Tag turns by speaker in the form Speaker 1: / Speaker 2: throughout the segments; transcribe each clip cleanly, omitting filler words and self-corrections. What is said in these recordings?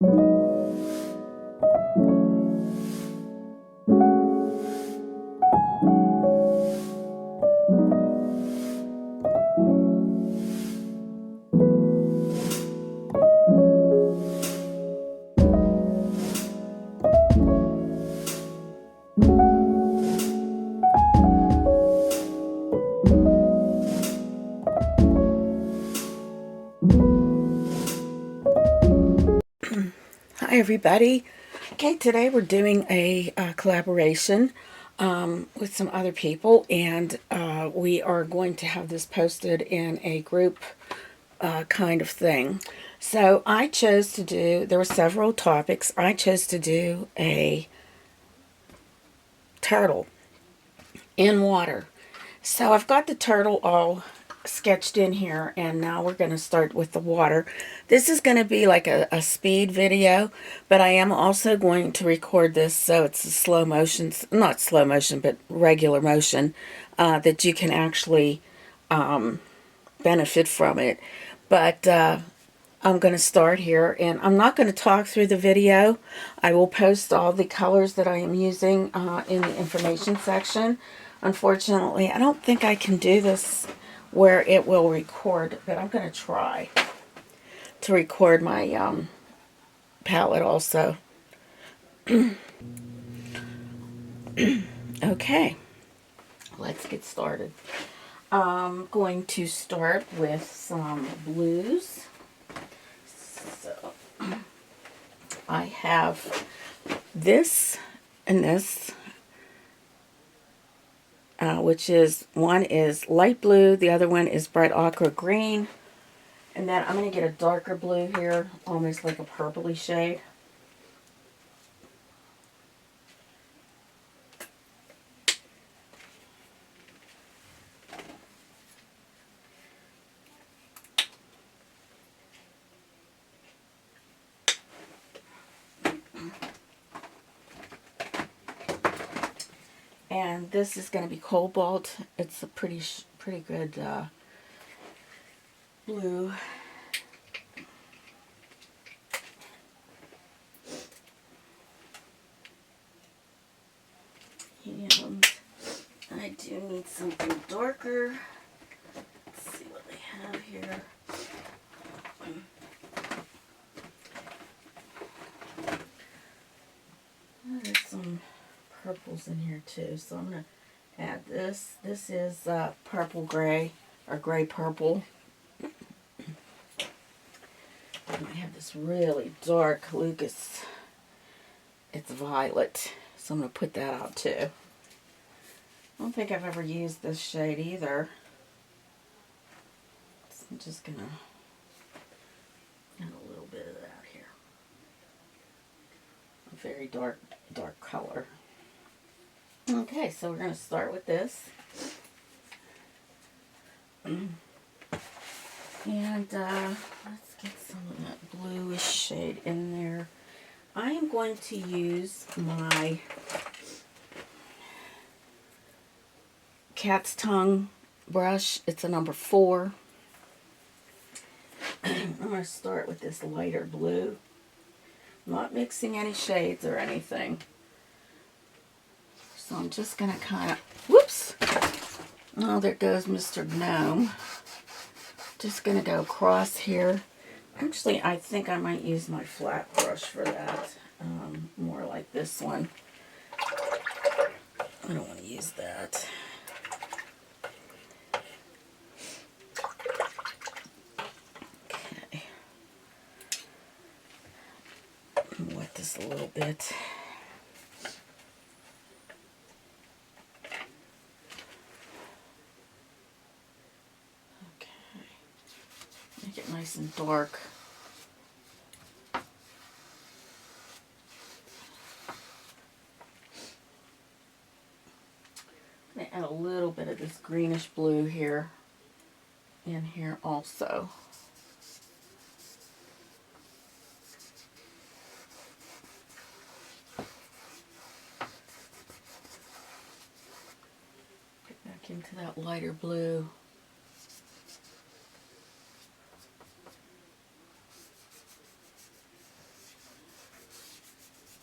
Speaker 1: Hi everybody. Okay, today we're doing a collaboration with some other people, and we are going to have this posted in a group kind of thing. So I chose to do, there were several topics. I chose to do a turtle in water. So I've got the turtle all sketched in here, and now we're going to start with the water. This is going to be like a speed video, but I am also going to record this so it's a slow motion, not slow motion, but regular motion, that you can actually benefit from it. But I'm going to start here, and I'm not going to talk through the video. I will post all the colors that I am using in the information section. Unfortunately, I don't think I can do this where it will record, but I'm going to try to record my palette also. Okay, let's get started. I'm going to start with some blues. So I have this and this, which is, one is light blue, the other one is bright aqua green, and then I'm going to get a darker blue here, almost like a purpley shade. And this is going to be Cobalt. It's a pretty good blue. And I do need something darker. Let's see what they have here. There's some purples in here too, so I'm going to add this. This is purple gray, or gray purple. And I have this really dark Lucas. It's violet, so I'm going to put that out too. I don't think I've ever used this shade either. So I'm just going to add a little bit of that here. A very dark color. Okay, so we're going to start with this. And let's get some of that bluish shade in there. I am going to use my cat's tongue brush. It's a number 4. I'm going to start with this lighter blue. I'm not mixing any shades or anything. So I'm just going to kind of, whoops, oh, there goes Mr. Gnome. Just going to go across here. Actually, I think I might use my flat brush for that. More like this one. I don't want to use that. Okay. Wet this a little bit. Make it nice and dark. I'm going to add a little bit of this greenish blue here, in here also. Get back into that lighter blue.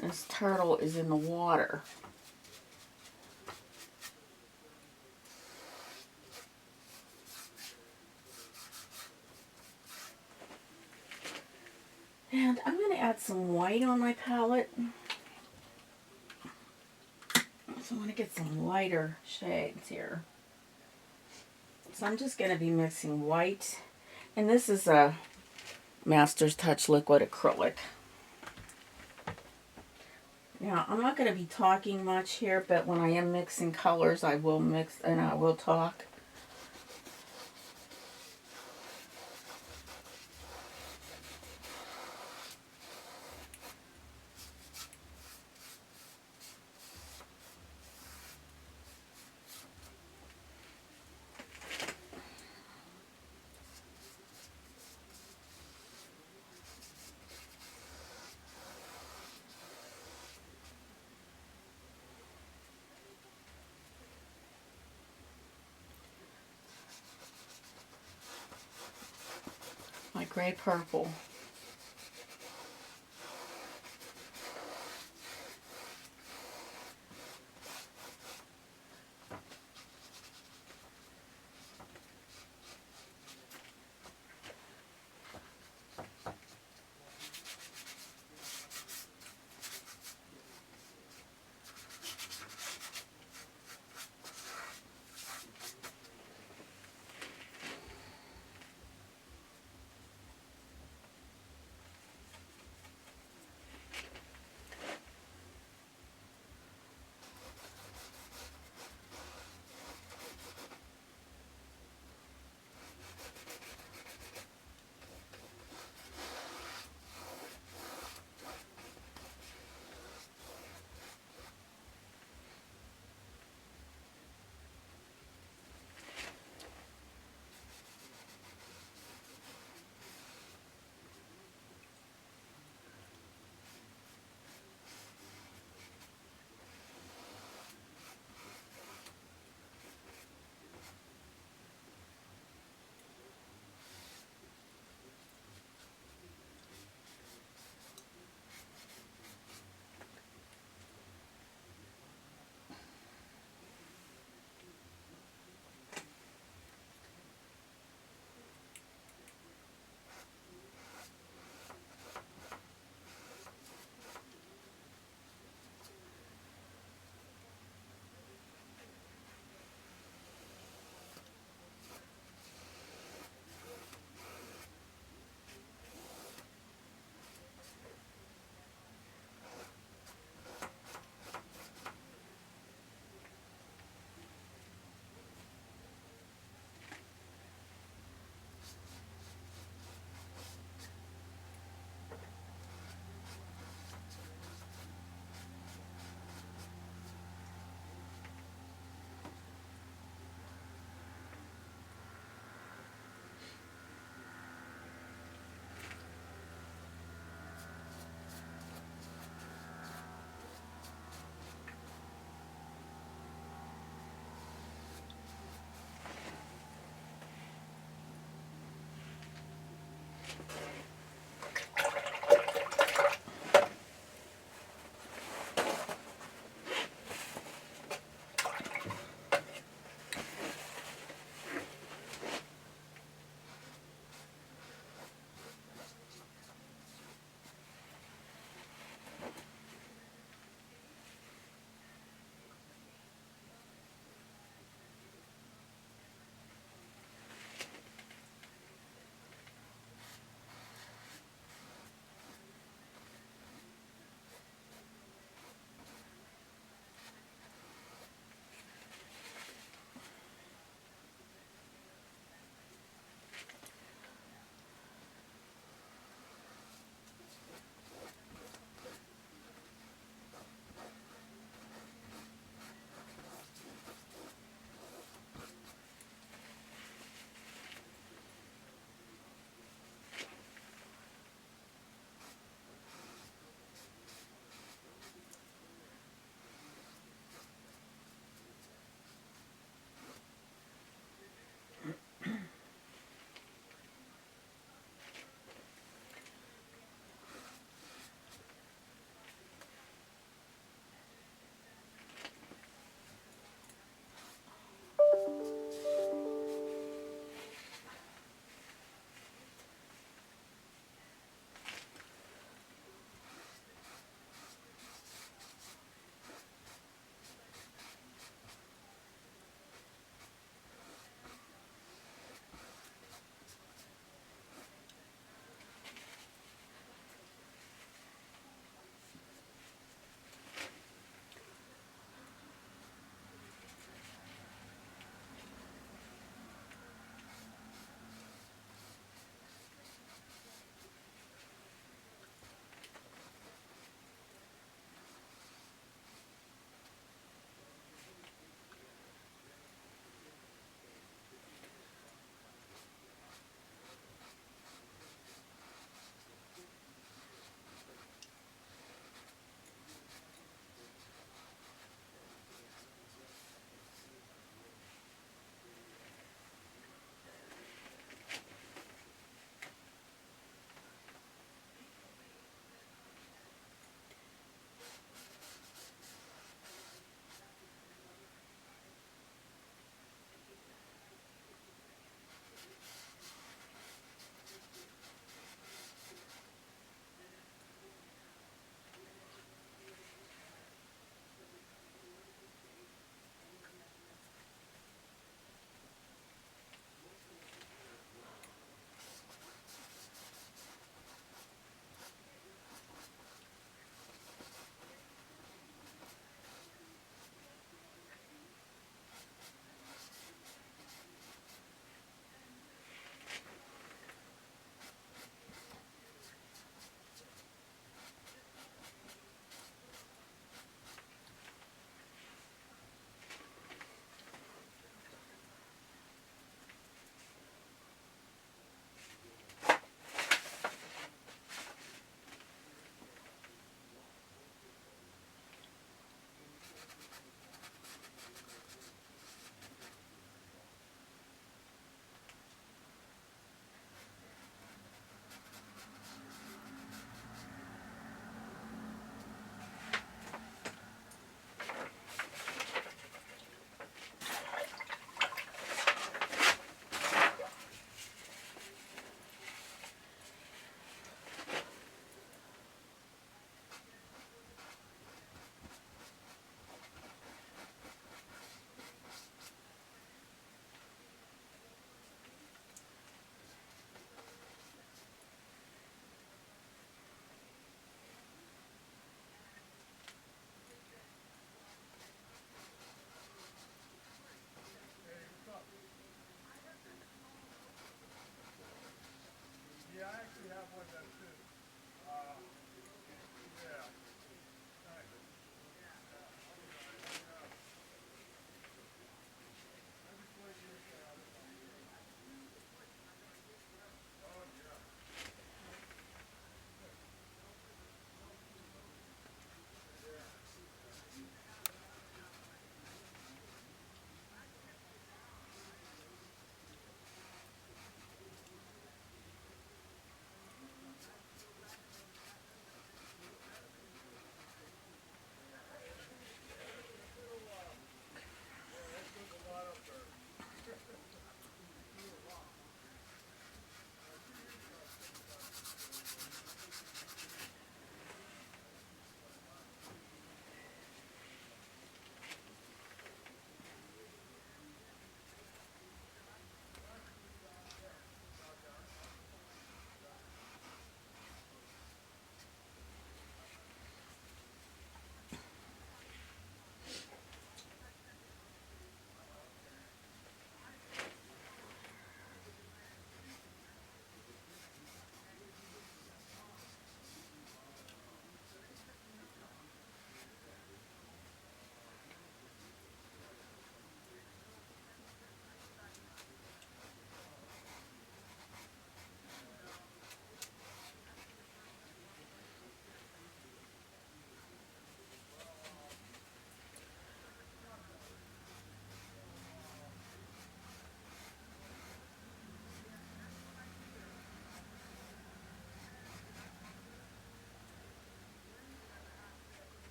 Speaker 1: This turtle is in the water. And I'm going to add some white on my palette. So I want to get some lighter shades here. So I'm just going to be mixing white. And this is a Master's Touch liquid acrylic. Now, I'm not going to be talking much here, but when I am mixing colors, I will mix and I will talk. My gray purple.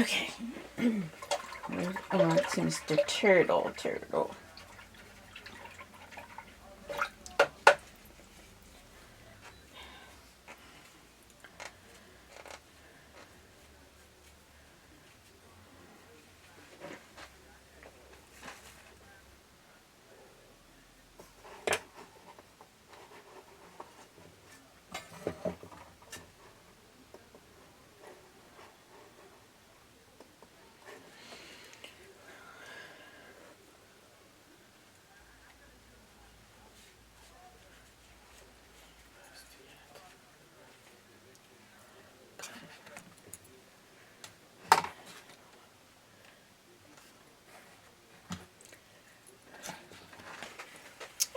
Speaker 1: Okay. We're on to Mr. Turtle.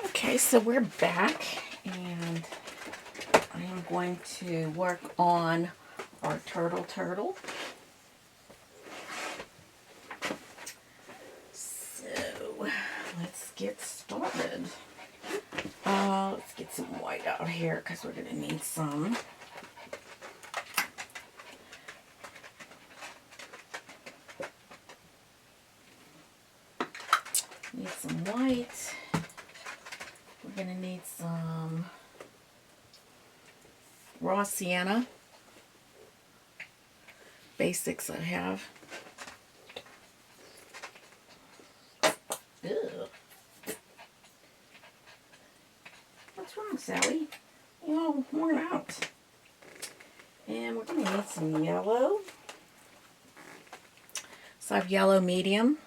Speaker 1: Okay, so we're back, and I am going to work on our turtle. So let's get started. Let's get some white out here because we're going to need some. Need some white. We're going to need some raw sienna. Basics I have. Ew. What's wrong, Sally? You're all worn out. And we're going to need some yellow. So I have yellow medium.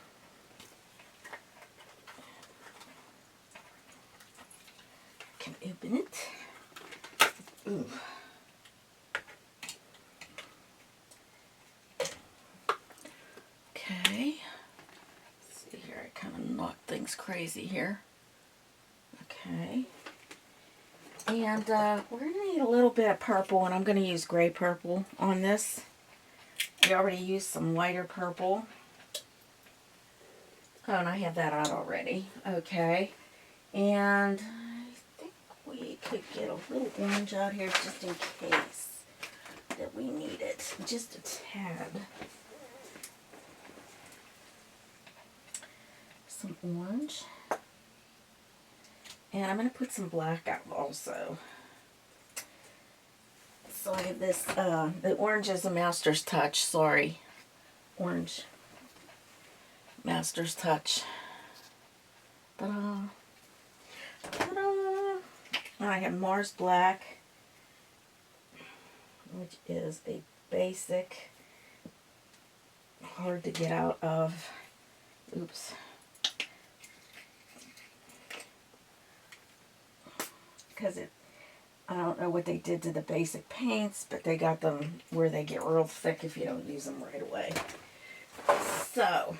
Speaker 1: Can open it. Ooh. Okay. Let's see here. I kind of knocked things crazy here. Okay. And we're going to need a little bit of purple, and I'm going to use gray purple on this. I already used some lighter purple. Oh, and I have that out already. Okay. And I think we could get a little orange out here just in case that we need it. Just a tad. Some orange. And I'm going to put some black out also. So I have this, the orange is a master's touch, sorry. Orange. Master's touch. Ta-da. Ta-da. I have Mars Black, which is a basic, hard to get out of. Oops. Because I don't know what they did to the basic paints, but they got them where they get real thick if you don't use them right away. So,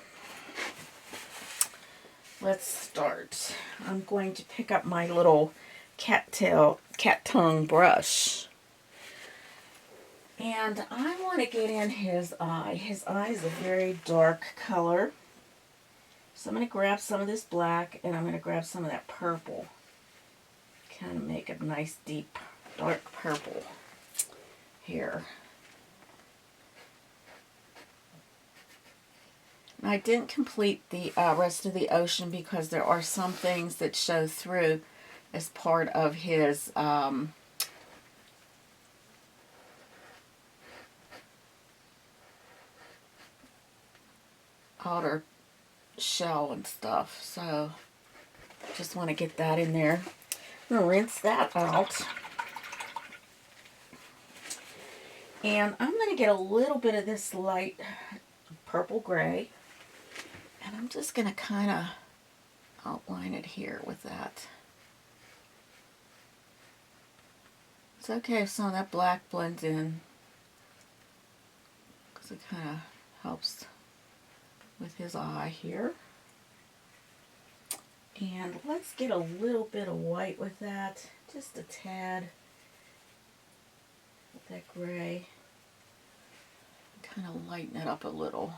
Speaker 1: let's start. I'm going to pick up my little cat tongue brush. And I want to get in his eye. His eye is a very dark color. So I'm going to grab some of this black, and I'm going to grab some of that purple. Kind of make a nice deep dark purple here. I didn't complete the rest of the ocean because there are some things that show through as part of his outer shell and stuff. So just want to get that in there. I'm going to rinse that out. And I'm going to get a little bit of this light purple gray. And I'm just going to kind of outline it here with that. It's okay if some of that black blends in, because it kind of helps with his eye here. And let's get a little bit of white with that, just a tad with that gray. Kind of lighten it up a little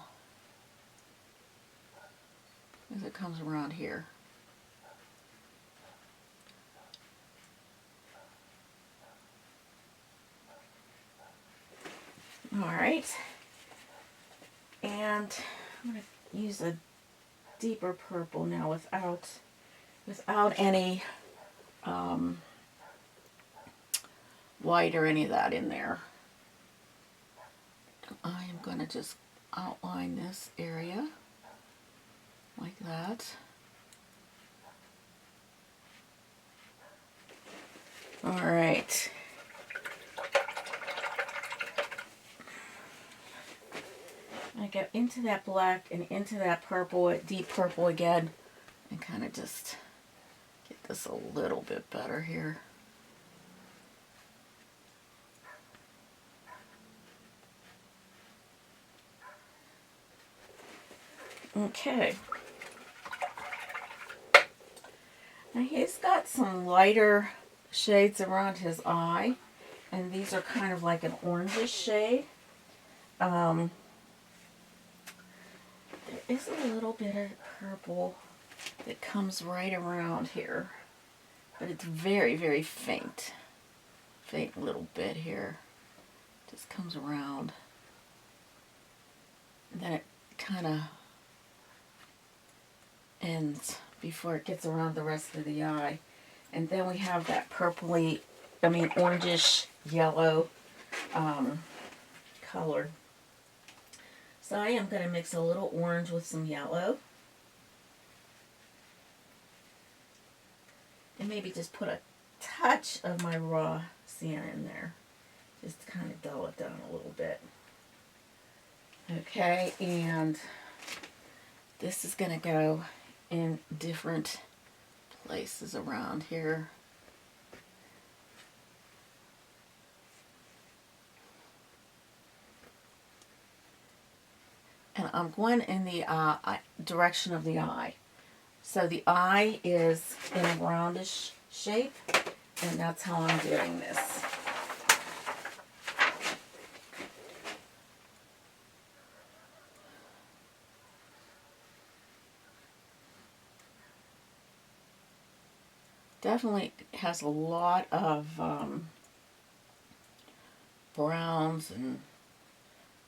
Speaker 1: as it comes around here. All right. And I'm going to use a deeper purple now without any white or any of that in there. I am going to just outline this area like that. All right. I go into that black and into that purple, deep purple again, and kind of just get this a little bit better here. Okay. Now he's got some lighter shades around his eye, and these are kind of like an orangish shade. There is a little bit of purple that comes right around here, but it's very, very faint. Faint little bit here. Just comes around. And then it kind of ends before it gets around the rest of the eye. And then we have that purpley, orangish yellow color. So I am going to mix a little orange with some yellow. And maybe just put a touch of my raw sienna in there. Just to kind of dull it down a little bit. Okay, and this is going to go in different places around here. And I'm going in the direction of the eye. So the eye is in a roundish shape, and that's how I'm doing this. Definitely has a lot of browns, and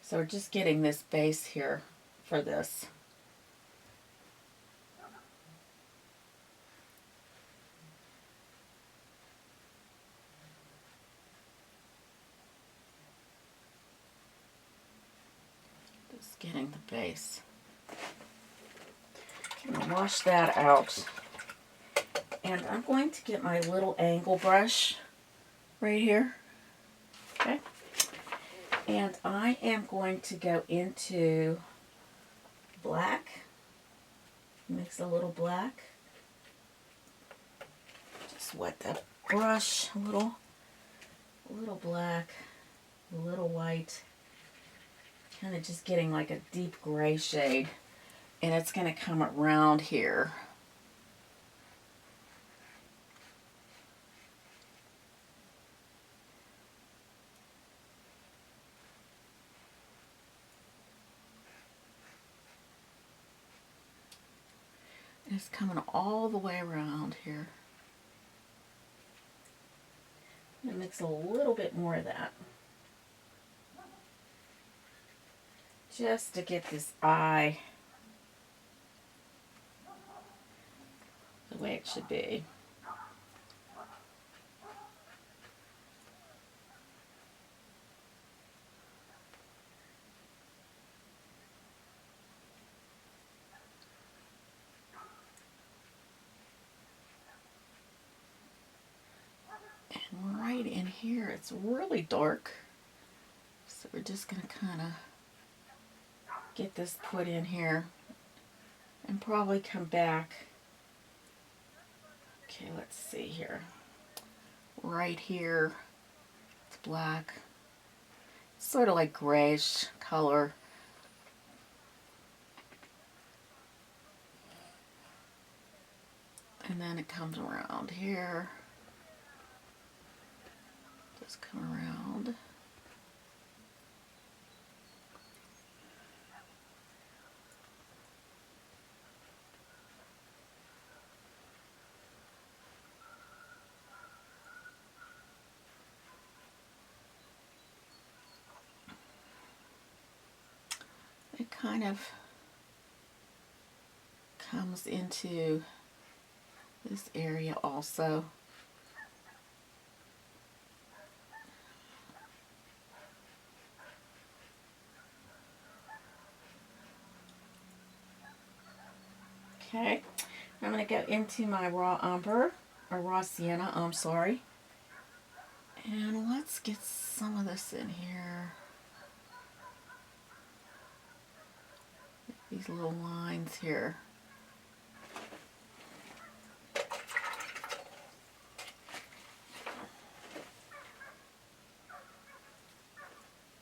Speaker 1: so we're just getting this base here for this. Just getting the base. I'm going to wash that out. And I'm going to get my little angle brush right here. Okay. And I am going to go into black. Mix a little black. Just wet that brush a little black, a little white. Kind of just getting like a deep gray shade. And it's going to come around here. It's coming all the way around here. I'm going to mix a little bit more of that. Just to get this eye the way it should be. And right in here, it's really dark. So we're just going to kind of get this put in here and probably come back. Okay, let's see here. Right here, it's black. It's sort of like grayish color. And then it comes around here. Just come around. kind of comes into this area also. Okay, I'm going to go into my raw umber, or raw sienna, I'm sorry. And let's get some of this in here. These little lines here.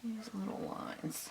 Speaker 1: These little lines.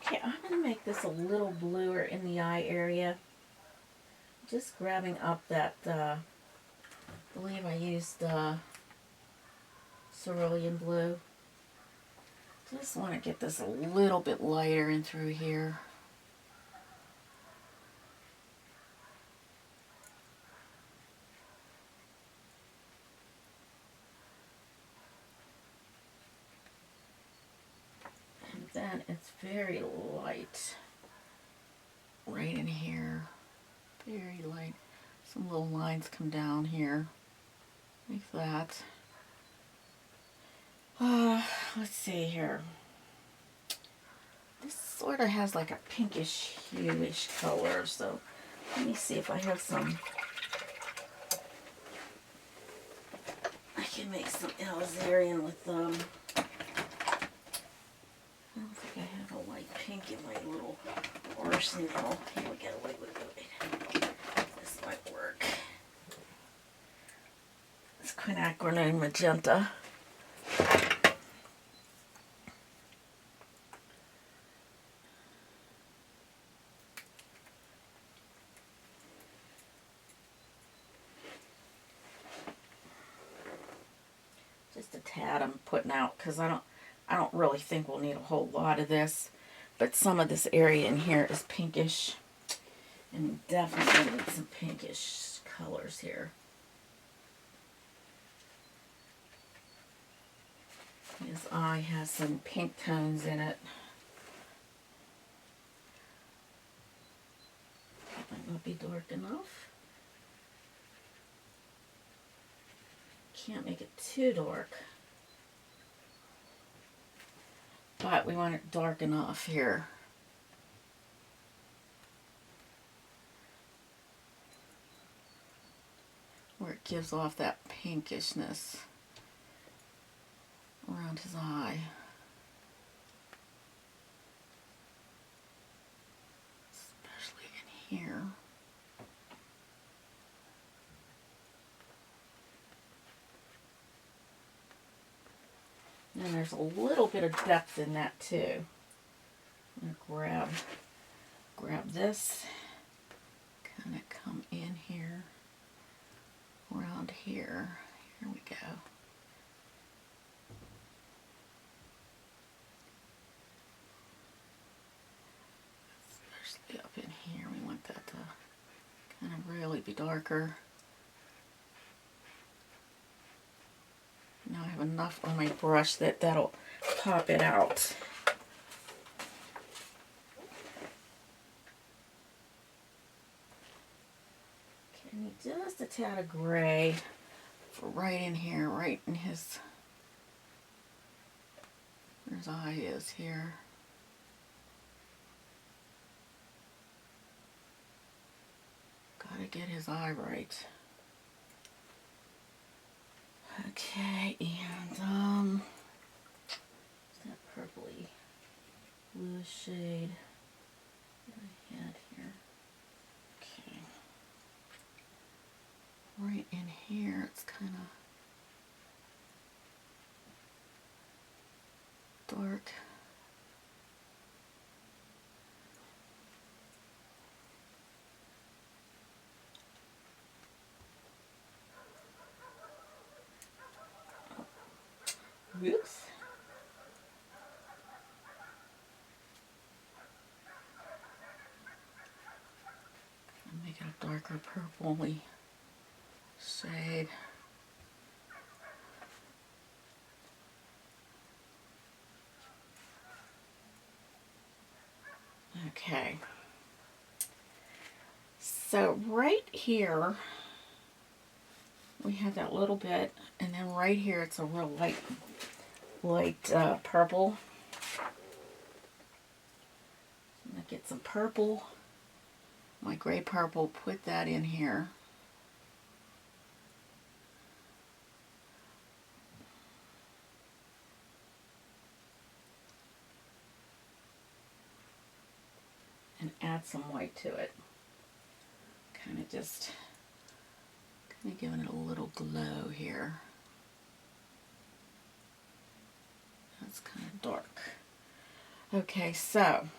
Speaker 1: Okay, I'm going to make this a little bluer in the eye area. Just grabbing up that, I believe I used Cerelean Blue. Just want to get this a little bit lighter in through here. And then it's very light right in here. Very light. Some little lines come down here like that. Let's see here. This sort of has like a pinkish hueish color, so let me see if I have some. I can make some Alizarian with them. I don't think I have a light pink in my little arsenal. Here we go. Wait. This might work. It's quinacridone magenta. Just a tad I'm putting out because I don't really think we'll need a whole lot of this, but some of this area in here is pinkish, and we definitely need some pinkish colors here. His eye has some pink tones in it. That might not be dark enough. Can't make it too dark, but we want it dark enough here. Where it gives off that pinkishness around his eye. Especially in here. And there's a little bit of depth in that too. I'm going to grab this, kind of come in here, around here. Here we go. Especially up in here, we want that to kind of really be darker. Now I have enough on my brush that'll pop it out. Okay, I need just a tad of gray for right in here, right in his where his eye is here. Gotta get his eye right. Okay, and that purpley blue shade that I had here. Okay. Right in here, it's kind of dark. Whoops. Make it a darker purpley shade. Okay. So right here, we have that little bit, and then right here it's a real light purple. I'm gonna get some purple, my gray purple, put that in here. And add some white to it. Kind of just giving it a little glow here. That's kind of dark. Okay, so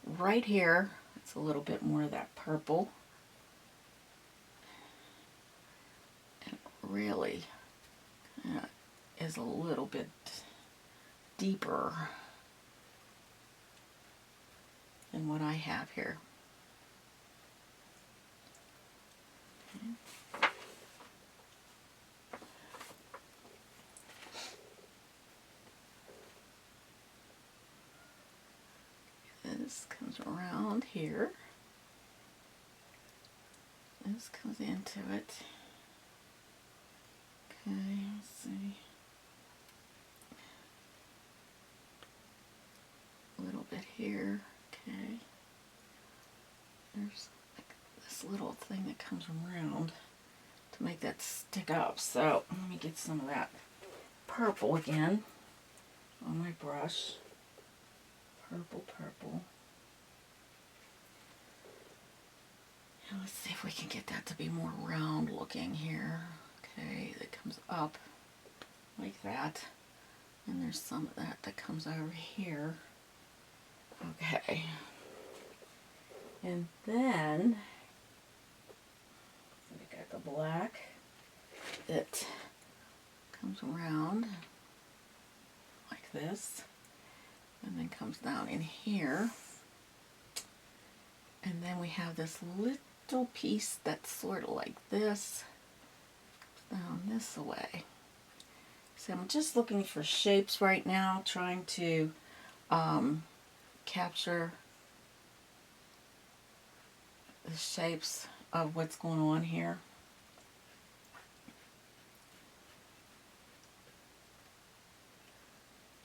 Speaker 1: right here, it's a little bit more of that purple. And really is a little bit deeper than what I have here. Okay. This comes around here. This comes into it. Okay, let's see. A little bit here. Okay. There's like this little thing that comes around to make that stick up. So let me get some of that purple again on my brush. Purple. And let's see if we can get that to be more round looking here. Okay, that comes up like that. And there's some of that comes over here. Okay. And then we got the black that comes around like this and then comes down in here. And then we have this little piece that's sort of like this, comes down this way. So I'm just looking for shapes right now, trying to capture the shapes of what's going on here.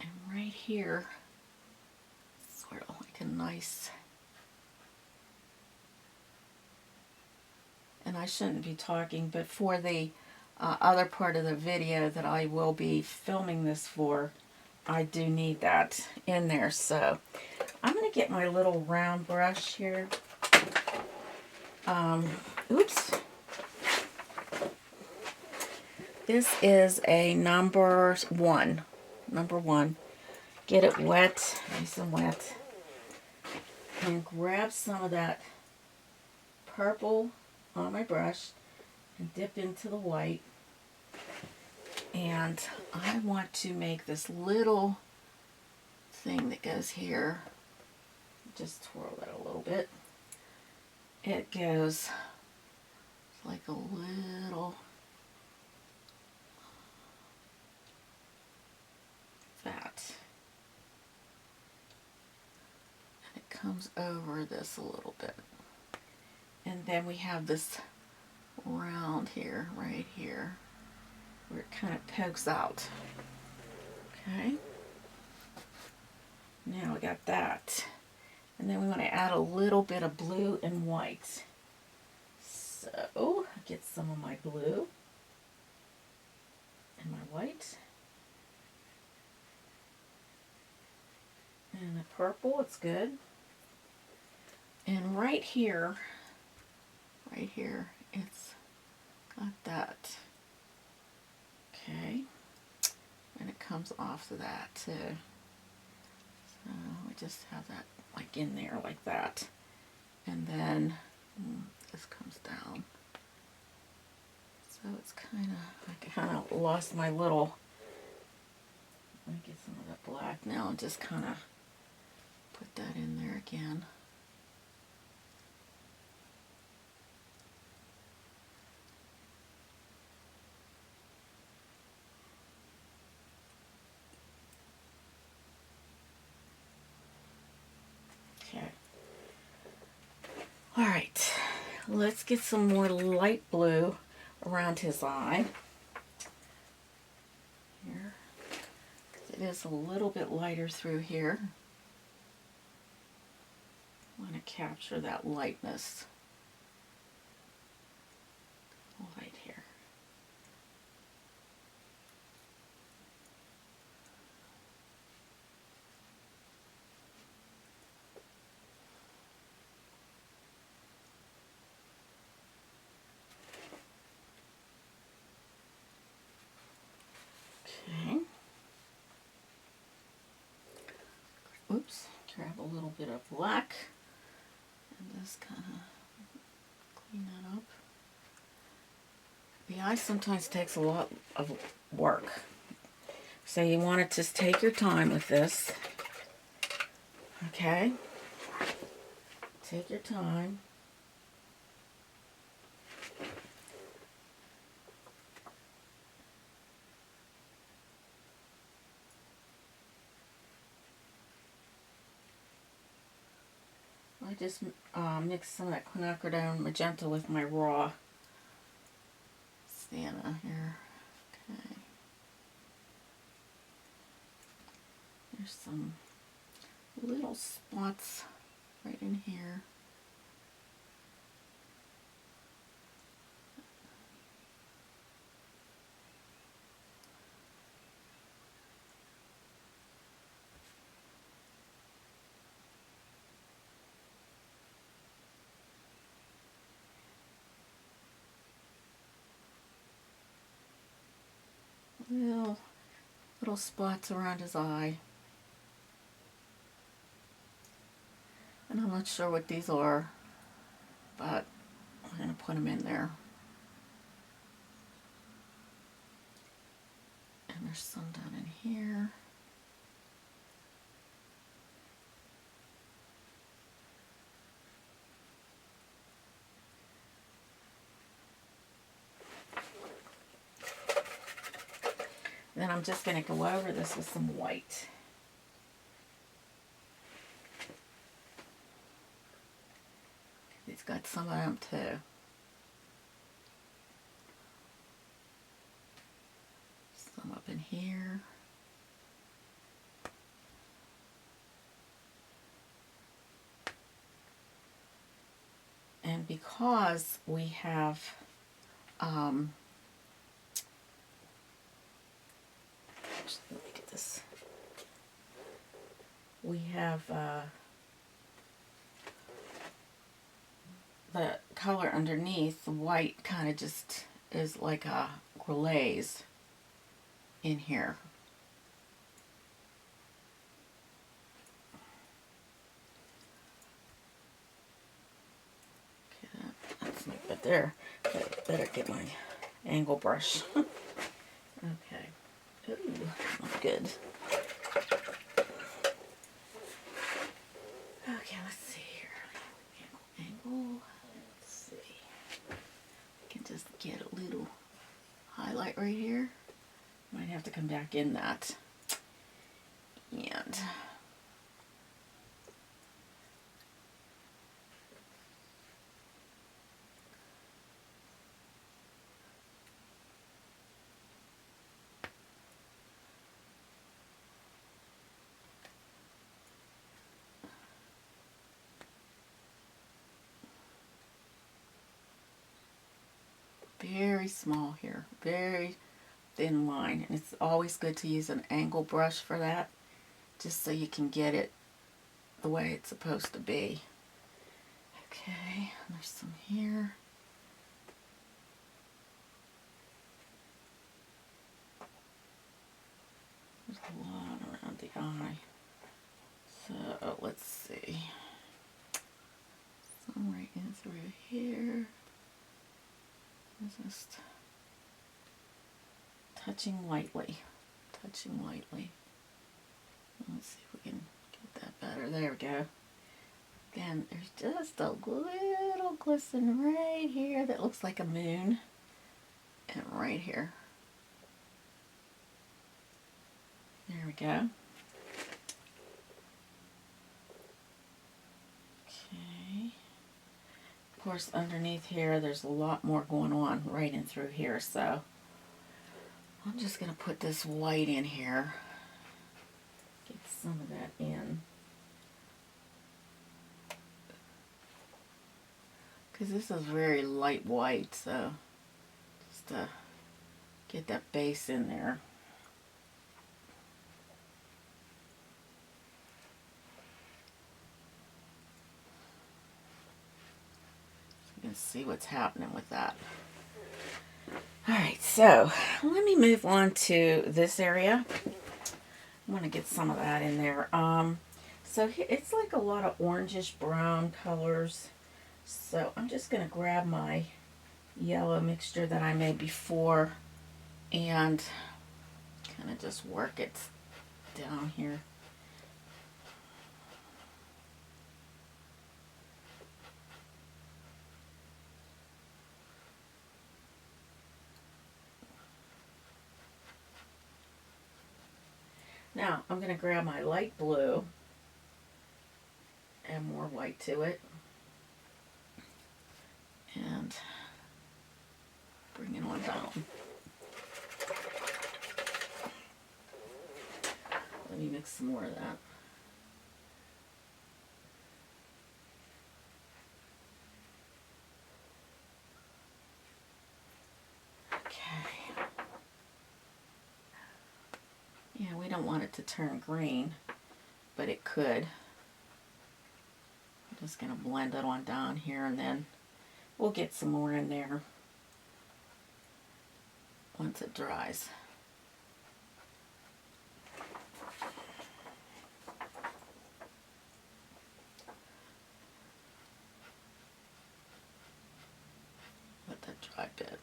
Speaker 1: And right here, sort of like a nice, and I shouldn't be talking, but for the other part of the video that I will be filming this for, I do need that in there. So I'm going to get my little round brush here. Oops. This is a number one. Get it wet, nice and wet. And grab some of that purple on my brush and dip into the white. And I want to make this little thing that goes here. Just twirl that a little bit. It goes like a little that. And it comes over this a little bit. And then we have this round here, right here, where it kind of pokes out. Okay. Now we got that. And then we want to add a little bit of blue and white. So, get some of my blue and my white. And the purple, it's good. And right here, it's got that. Okay. And it comes off of that too. So we just have that like in there like that. And then this comes down. So it's I kind of lost my little, let me get some of that black now and just kind of put that in there again. Okay. All right, let's get some more light blue around his eye. Here. It is a little bit lighter through here. I want to capture that lightness. Light here. Okay. Oops, grab a little bit of black and just kind of clean that up. The eye sometimes takes a lot of work, so you want to just take your time with this. Okay? Take your time. I just mixed some of that quinacridone magenta with my raw Sienna here. Okay. There's some little spots right in here. Little spots around his eye. And I'm not sure what these are, but I'm going to put them in there. And there's some down in here. Then I'm just going to go over this with some white. It's got some of them too. Some up in here. And because we have let me get this. We have the color underneath, the white kind of just is like a glaze in here. Okay, that's not good there. Better get my angle brush. Okay. Ooh, not good. Okay, let's see here. Angle. Let's see. I can just get a little highlight right here. Might have to come back in that. And small here, very thin line, and it's always good to use an angle brush for that, just so you can get it the way it's supposed to be. Okay, there's some here. There's a lot around the eye. So let's see. Some right in through here. Just touching lightly. Touching lightly. Let's see if we can get that better. There we go. Again, there's just a little glisten right here that looks like a moon. And right here. There we go. Okay. Of course, underneath here, there's a lot more going on right in through here, so I'm just going to put this white in here. Get some of that in. Because this is very light white, so just to get that base in there. You can see what's happening with that. Alright, so let me move on to this area. I want to get some of that in there. So here, it's like a lot of orangish brown colors. So I'm just going to grab my yellow mixture that I made before and kind of just work it down here. Now I'm going to grab my light blue, add more white to it, and bring it on down. Let me mix some more of that. Okay. Yeah, we don't want it to turn green, but it could. I'm just going to blend it on down here, and then we'll get some more in there once it dries. Let that dry a bit.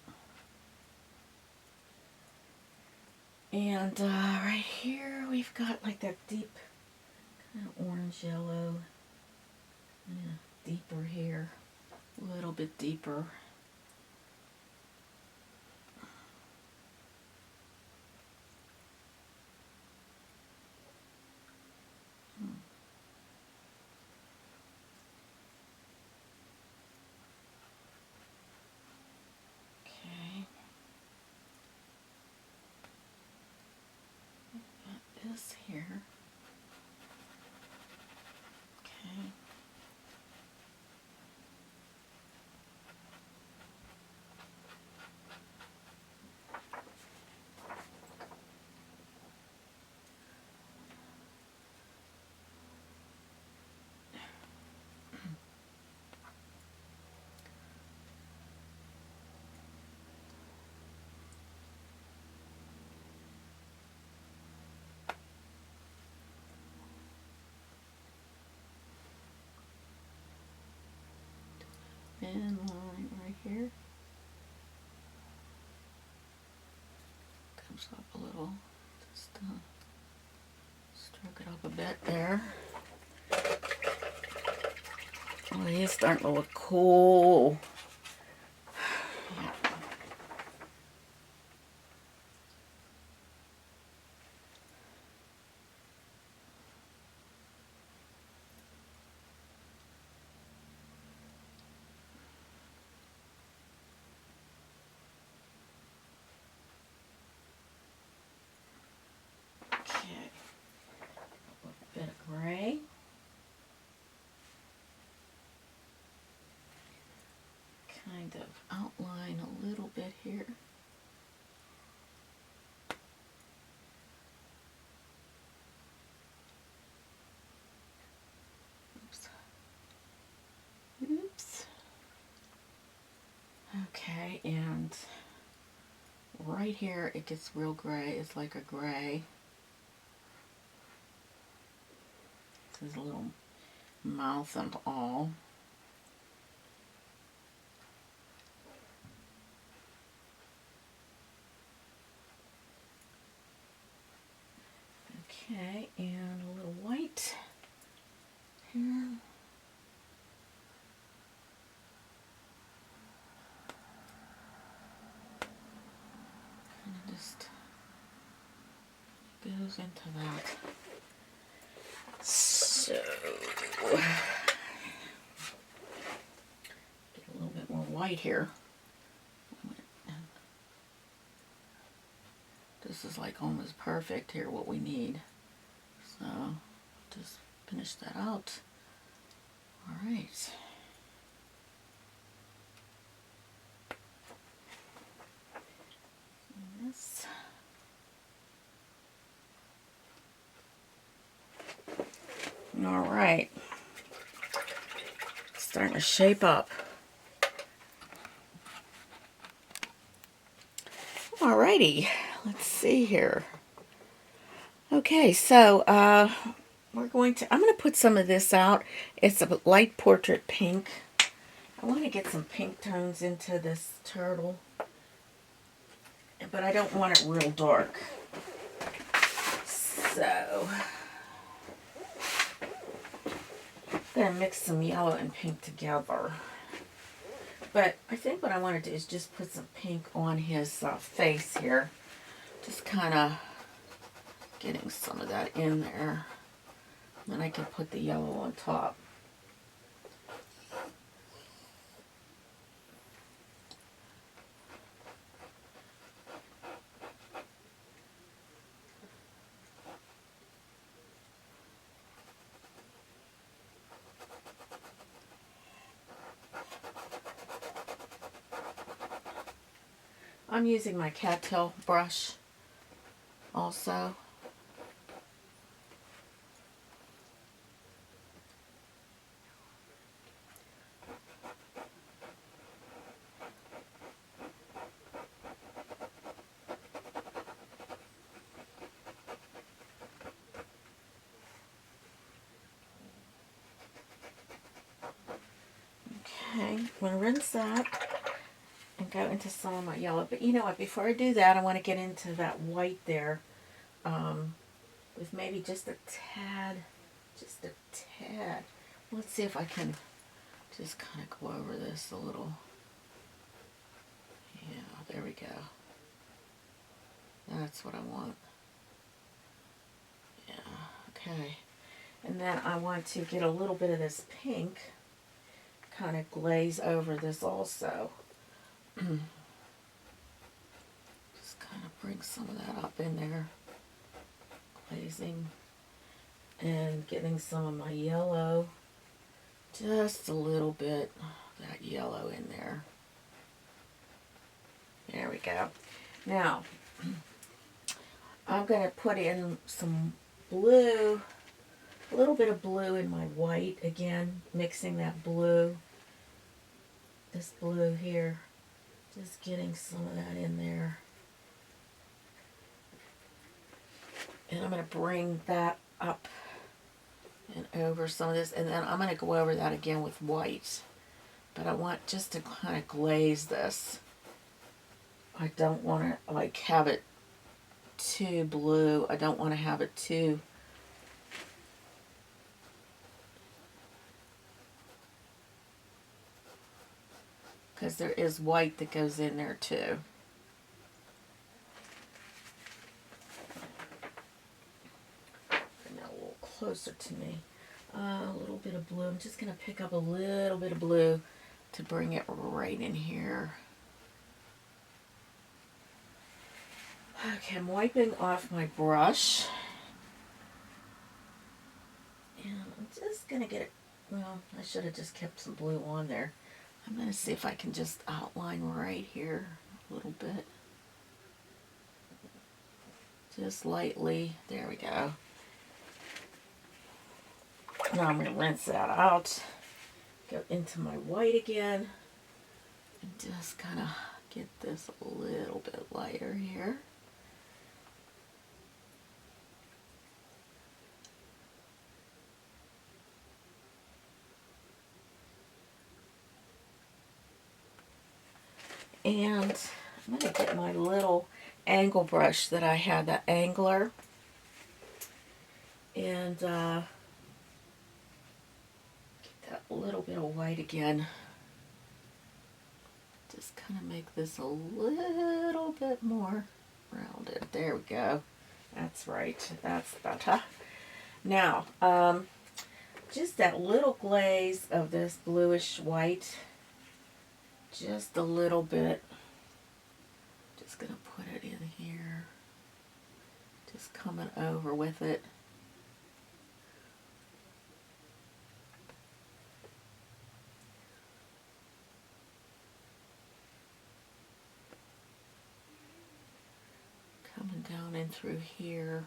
Speaker 1: And right here we've got like that deep kind of orange yellow, deeper here, a little bit deeper. Okay. Got this here. Okay. And line right here. Comes up a little. Just stroke it up a bit there. Oh, he's starting to look cool. Yeah. Okay, a little bit of gray. Kind of outline a little bit here. Okay, and right here it gets real gray. It's like a gray. There's a little mouth and all. Okay, and a little white here. Kind of just goes into that. So, get a little bit more white here. This is like almost perfect here, what we need. So, just finish that out. All right. And this. All right. It's starting to shape up. All righty. Let's see here. Okay, so I'm going to put some of this out. It's a light portrait pink. I want to get some pink tones into this turtle, but I don't want it real dark. So I'm going to mix some yellow and pink together. But I think what I want to do is just put some pink on his face here. Just kind of getting some of that in there. Then I can put the yellow on top. I'm using my cattail brush also. Okay, I'm going to rinse that and go into some of my yellow. But you know what, before I do that, I want to get into that white there with maybe just a tad. Let's see if I can just kind of go over this a little. Yeah, there we go. That's what I want. Yeah, okay. And then I want to get a little bit of this pink, kind of glaze over this also. Just kind of bring some of that up in there. Glazing. And getting some of my yellow. Just a little bit of that yellow in there. There we go. Now, I'm going to put in some blue, a little bit of blue in my white again, mixing that blue, this blue here, just getting some of that in there. And I'm going to bring that up and over some of this, and then I'm going to go over that again with white. But I want just to kind of glaze this. I don't want to like have it too blue. I don't want to have it too because there is white that goes in there too. Bring that a little closer to me. A little bit of blue. I'm just going to pick up a little bit of blue to bring it right in here. Okay, I'm wiping off my brush. And I'm just going to get it, well, I should have just kept some blue on there. I'm going to see if I can just outline right here a little bit. Just lightly. There we go. Now I'm going to rinse that out. Go into my white again. And just kind of get this a little bit lighter here. And I'm going to get my little angle brush that I had, the angler, and get that little bit of white again. Just kind of make this a little bit more rounded. There we go. That's right. That's better. Now, just that little glaze of this bluish white, just a little bit. Just gonna put it in here. Just coming over with it. Coming down in through here.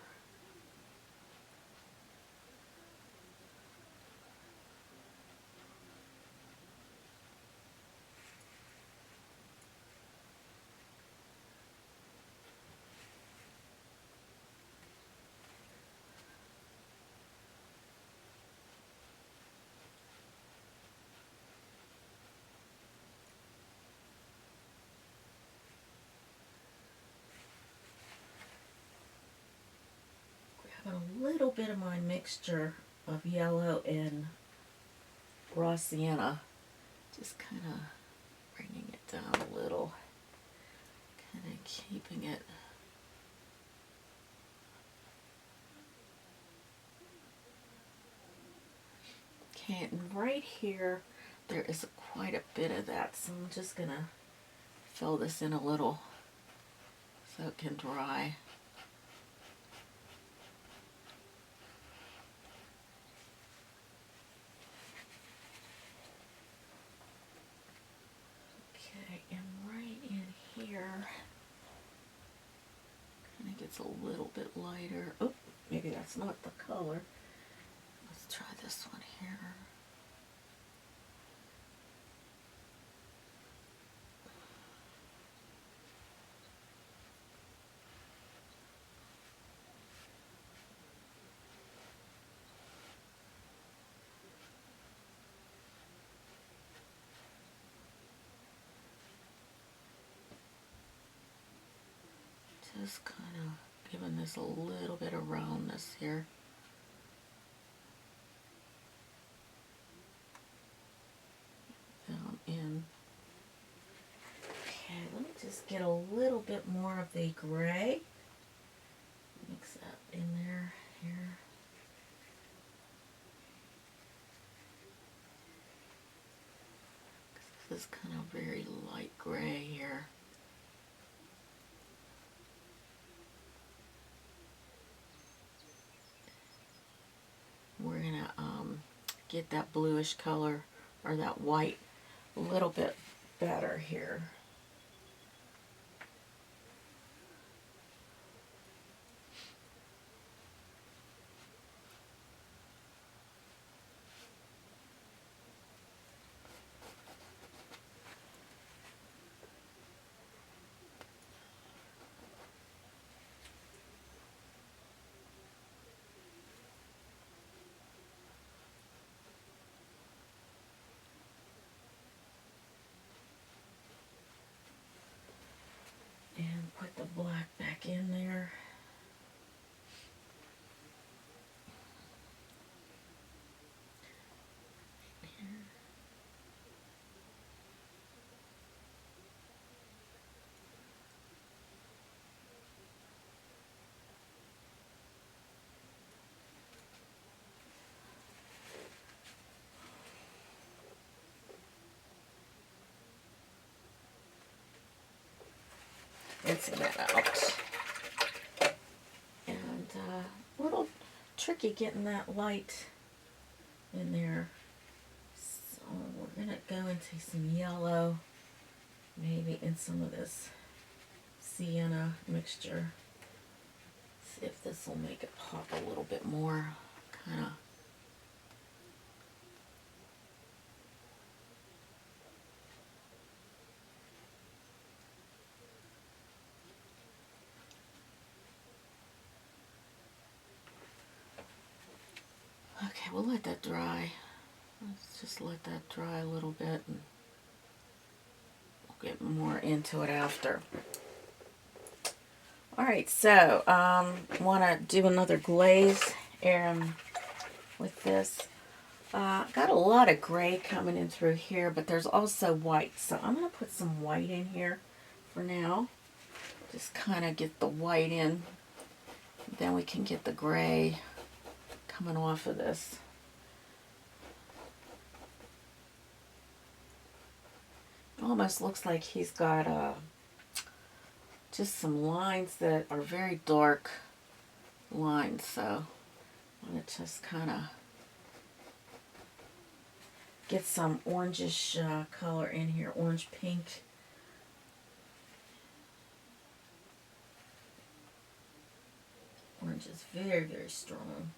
Speaker 1: A little bit of my mixture of yellow and raw sienna, just kind of bringing it down a little, kind of keeping it okay. And right here there is quite a bit of that, so I'm just gonna fill this in a little so it can dry. It's a little bit lighter. Oh, maybe that's not the color. Let's try this one here. Just kind of giving this a little bit of roundness here. Down in. Okay, let me just get a little bit more of the gray. Mix that in there here. This is kind of very light gray here. We're gonna get that bluish color, or that white, a little bit better here. And put the black back in there. Rinsing that out. And a little tricky getting that light in there. So we're going to go into some yellow, maybe in some of this sienna mixture. See if this will make it pop a little bit more. Kind of. Okay, we'll let that dry. Let's just let that dry a little bit, and we'll get more into it after. Alright, so want to do another glaze with this. Got a lot of gray coming in through here, but there's also white. So I'm going to put some white in here for now. Just kind of get the white in. Then we can get the gray coming off of this. It almost looks like he's got just some lines that are very dark lines. So I'm going to just kind of get some orangish color in here, orange pink. Orange is very, very strong.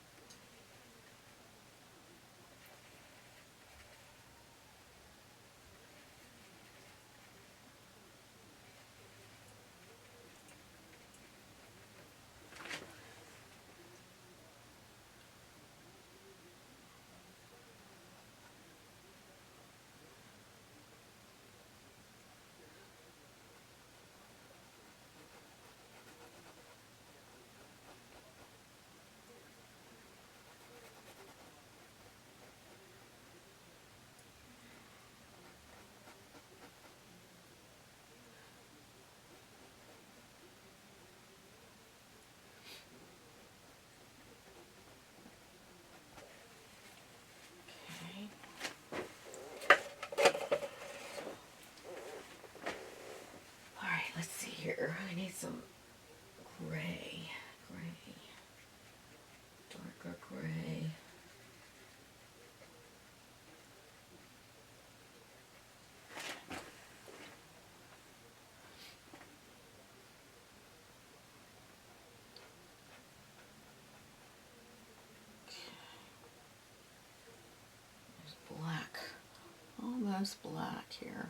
Speaker 1: Let's see here. I need some gray, darker gray. There's black, almost black here.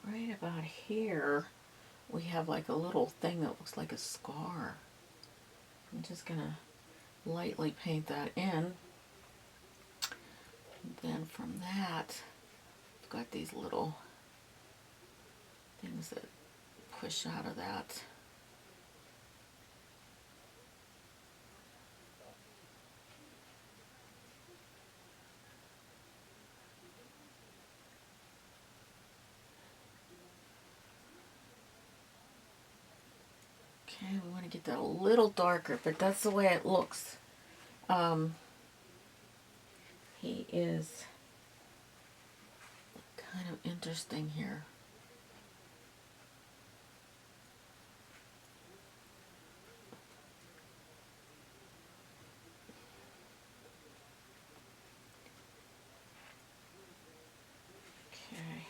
Speaker 1: Right about here, we have like a little thing that looks like a scar. I'm just going to lightly paint that in. And then from that, I've got these little things that push out of that. Okay, we want to get that a little darker, but that's the way it looks. He is kind of interesting here. Okay.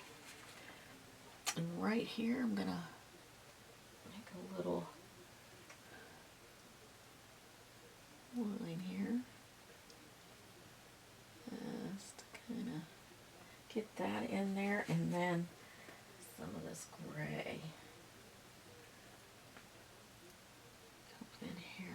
Speaker 1: And right here, I'm going to make a little line here. Just to kind of get that in there, and then some of this gray comes in here.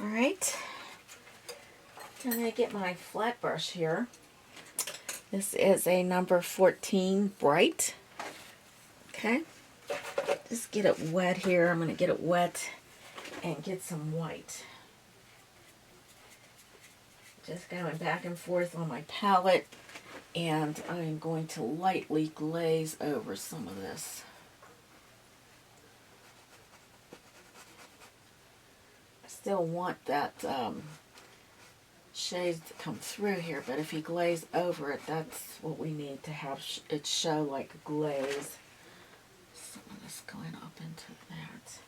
Speaker 1: Alright, I'm going to get my flat brush here. This is a number 14 Bright. Okay, just get it wet here. I'm going to get it wet and get some white. Just going back and forth on my palette, and I'm going to lightly glaze over some of this. I still want that shades to come through here, but if you glaze over it, that's what we need to have it show like a glaze. Some of this going up into that.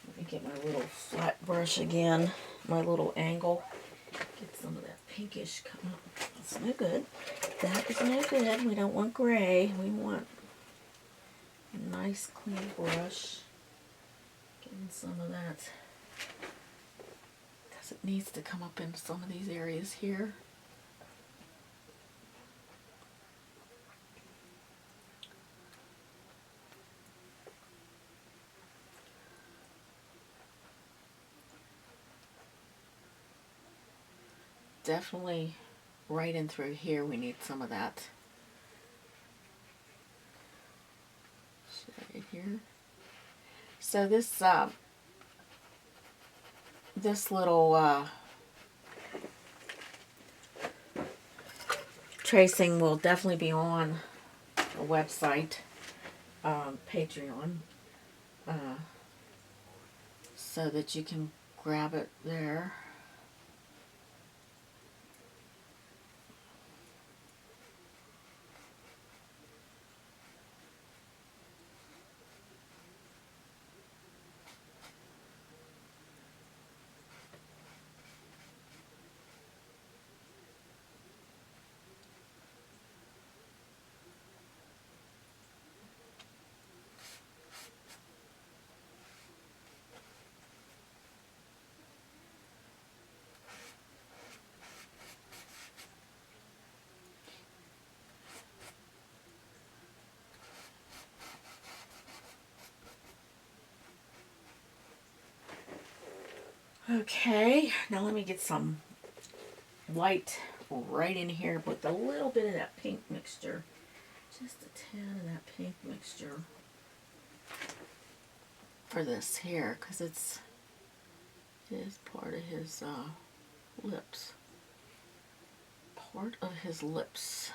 Speaker 1: Let me get my little flat brush again, my little angle. Get some of that pinkish come up. That's no good. That is no good. We don't want gray. We want a nice clean brush. Getting some of that. Because it needs to come up into some of these areas here. Definitely right in through here we need some of that shade here. So this this little tracing will definitely be on the website, Patreon, so that you can grab it there. Okay, now let me get some white right in here with a little bit of that pink mixture. Just a tad of that pink mixture for this here, because it is part of his lips. Part of his lips.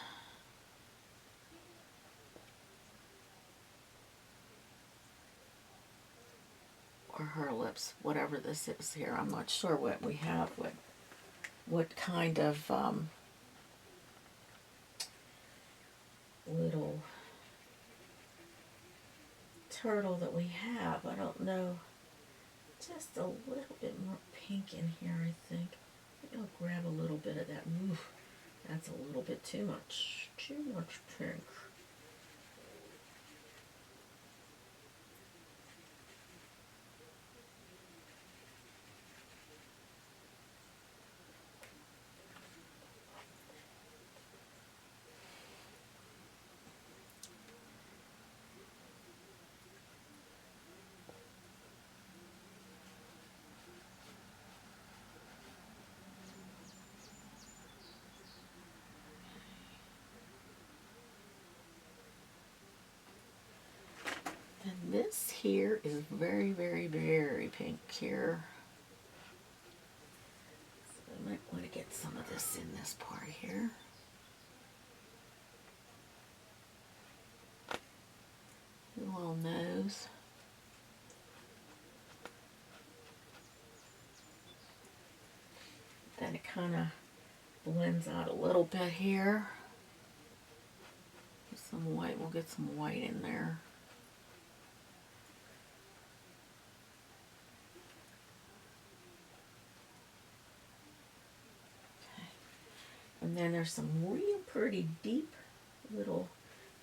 Speaker 1: Or her lips, whatever this is here. I'm not sure what we have, what kind of little turtle that we have. I don't know. Just a little bit more pink in here, I think. Maybe I'll grab a little bit of that. Oof, that's a little bit too much. Too much pink. And this here is very, very, very pink here. So I might want to get some of this in this part here. The little nose. Then it kind of blends out a little bit here. Some white, we'll get some white in there. And then there's some real pretty deep little,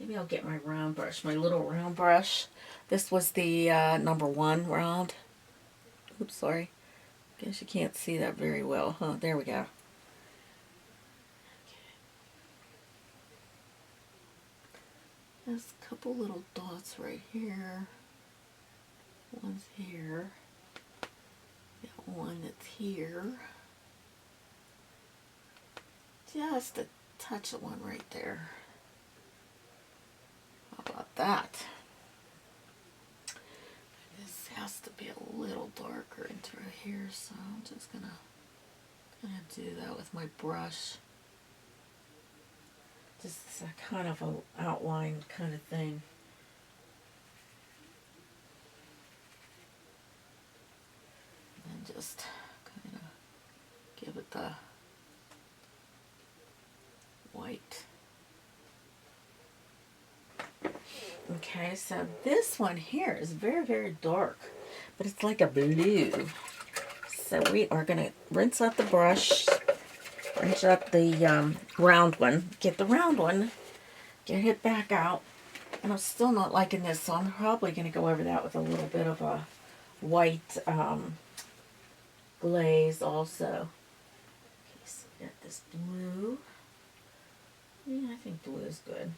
Speaker 1: maybe I'll get my round brush, my little round brush. This was the number 1 round. Oops, sorry. Guess you can't see that very well, huh? There we go. There's a couple little dots right here. One's here. Got one that's here. Just a touch of one right there. How about that? This has to be a little darker into here, so I'm just gonna do that with my brush. Just a kind of an outline kind of thing. And just kind of give it the white. Okay, so this one here is very, very dark, but it's like a blue. So we are going to rinse out the brush, rinse out the round one, get the round one, get it back out. And I'm still not liking this, so I'm probably going to go over that with a little bit of a white glaze also. Okay, so we got this blue. Yeah, I think blue is good.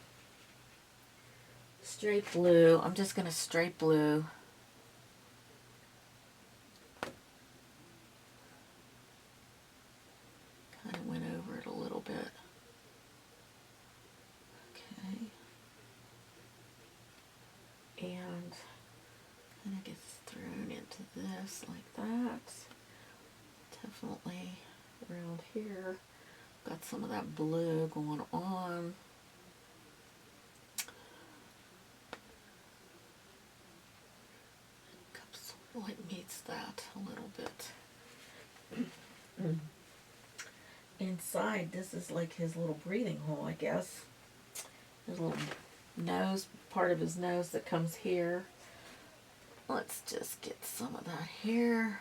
Speaker 1: Straight blue. I'm just going to straight blue. Kind of went over it a little bit. Okay. And kind of gets thrown into this like that. Definitely around here. Got some of that blue going on. Like meets that a little bit. Inside, this is like his little breathing hole, I guess. There's a little nose, part of his nose that comes here. Let's just get some of that here.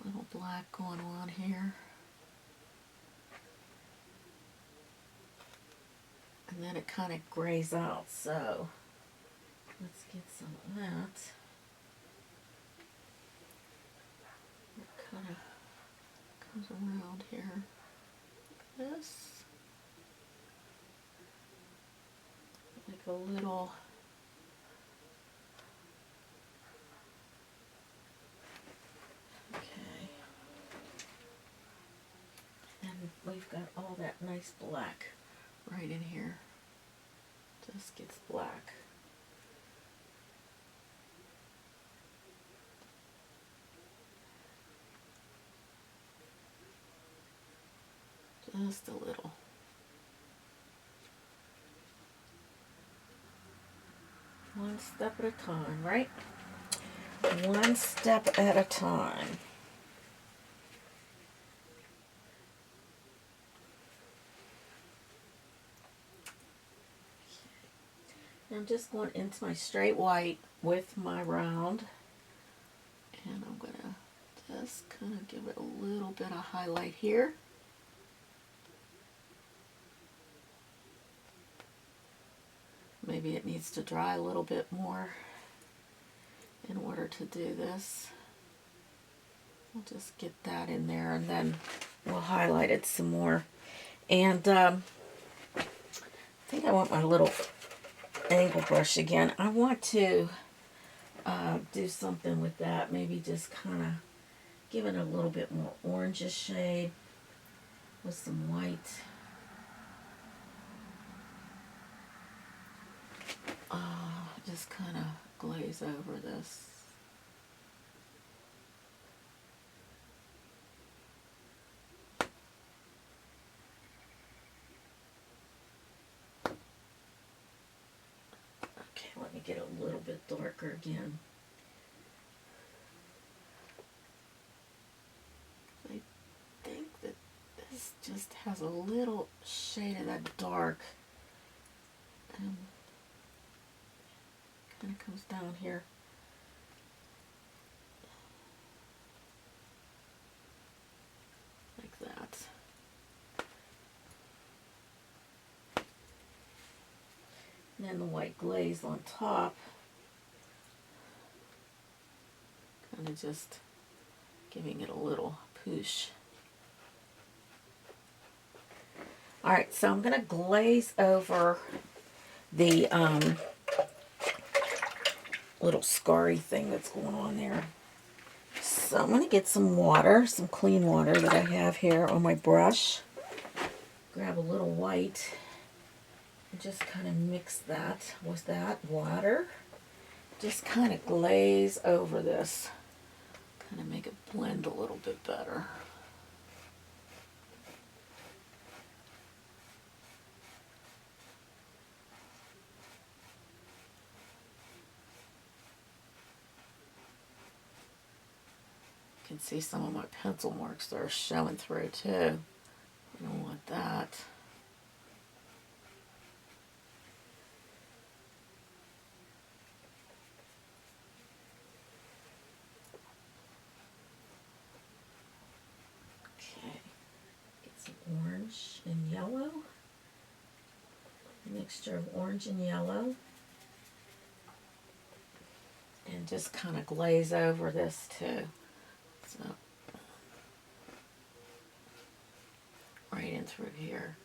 Speaker 1: A little black going on here. And then it kind of grays out, so let's get some of that. It kind of comes around here. This. Like a little. Okay. And we've got all that nice black right in here. Just gets black. Just a little. One step at a time, right? One step at a time. I'm just going into my straight white with my round, and I'm going to just kind of give it a little bit of highlight here. Maybe it needs to dry a little bit more in order to do this. We'll just get that in there, and then we'll highlight it some more. And I think I want my little angle brush again. I want to do something with that. Maybe just kind of give it a little bit more orangish shade with some white. Just kind of glaze over this. Okay, let me get a little bit darker again. I think that this just has a little shade of that dark. Kind of comes down here. Like that. And then the white glaze on top. Kind of just giving it a little push. Alright, so I'm going to glaze over the little scarry thing that's going on there. So I'm going to get some water, some clean water that I have here on my brush. Grab a little white and just kind of mix that with that water. Just kind of glaze over this. Kind of make it blend a little bit better. You can see some of my pencil marks that are showing through too. You don't want that. Okay, get some orange and yellow. A mixture of orange and yellow. And just kind of glaze over this too. So, right in through here.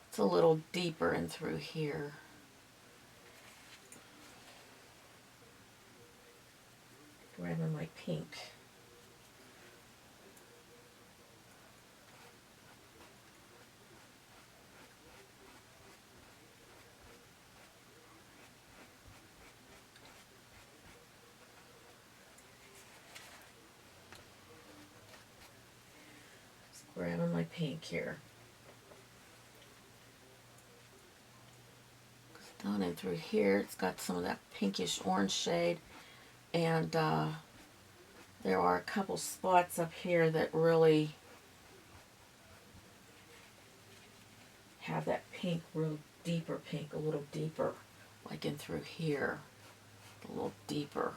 Speaker 1: It's a little deeper in through here. Grabbing my pink. Grabbing my pink here. Down in through here, it's got some of that pinkish orange shade, and there are a couple spots up here that really have that pink, real deeper pink, a little deeper, like in through here, a little deeper.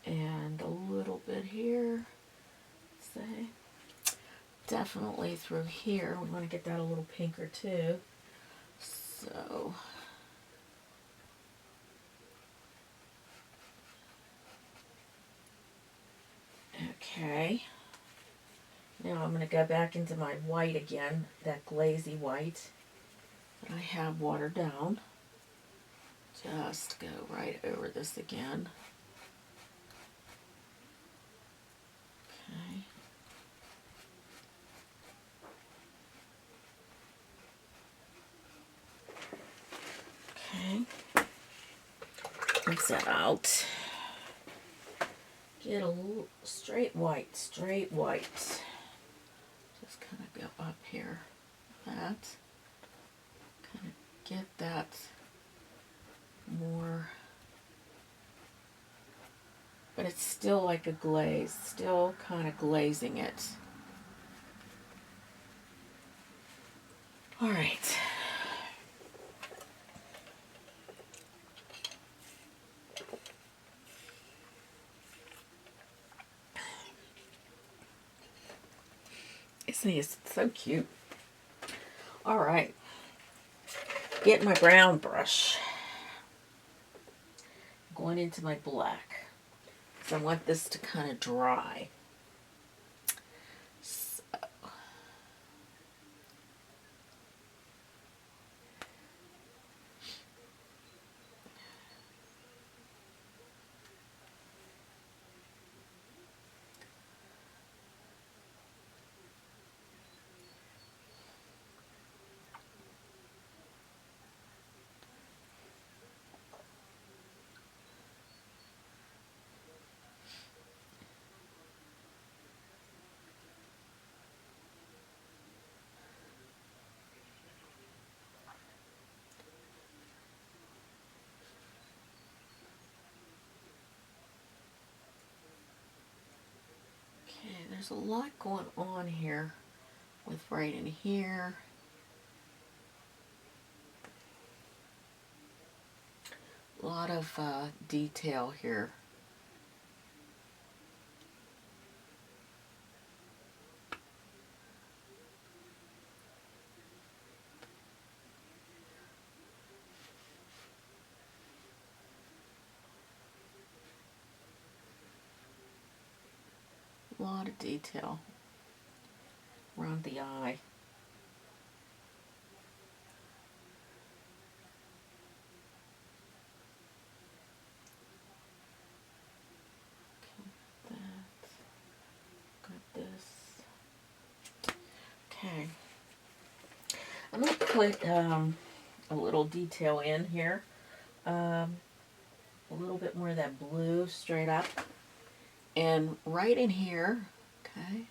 Speaker 1: And a little bit here, say. Definitely through here. We want to get that a little pinker too. So, okay. Now I'm going to go back into my white again, that glazy white that I have watered down. Just go right over this again. Okay. Okay, rinse that out. Get a little straight white, straight white. Just kind of go up here, that. Kind of get that more, but it's still like a glaze, still kind of glazing it. All right. It's so cute. All right, get my brown brush. Going into my black, because I want this to kind of dry. So, there's a lot going on here with right in here. A lot of detail here. A lot of detail around the eye. put a little detail in here. A little bit more of that blue straight up. And right in here, okay,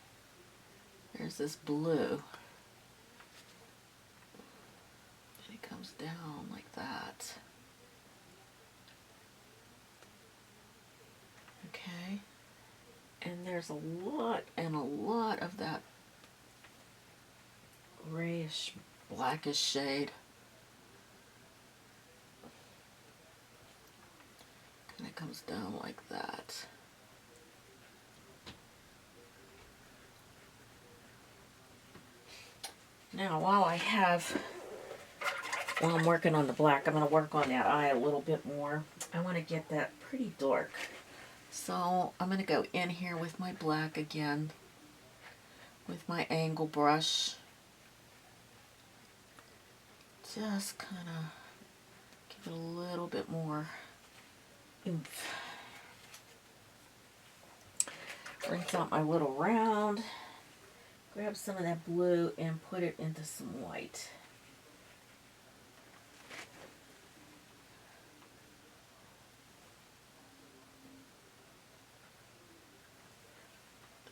Speaker 1: there's this blue. And it comes down like that. Okay. And there's a lot of that grayish, blackish shade. And it comes down like that. Now, while I'm working on the black, I'm going to work on that eye a little bit more. I want to get that pretty dark. So I'm going to go in here with my black again, with my angle brush. Just kind of give it a little bit more oomph. Rinse out my little round. Grab some of that blue and put it into some white.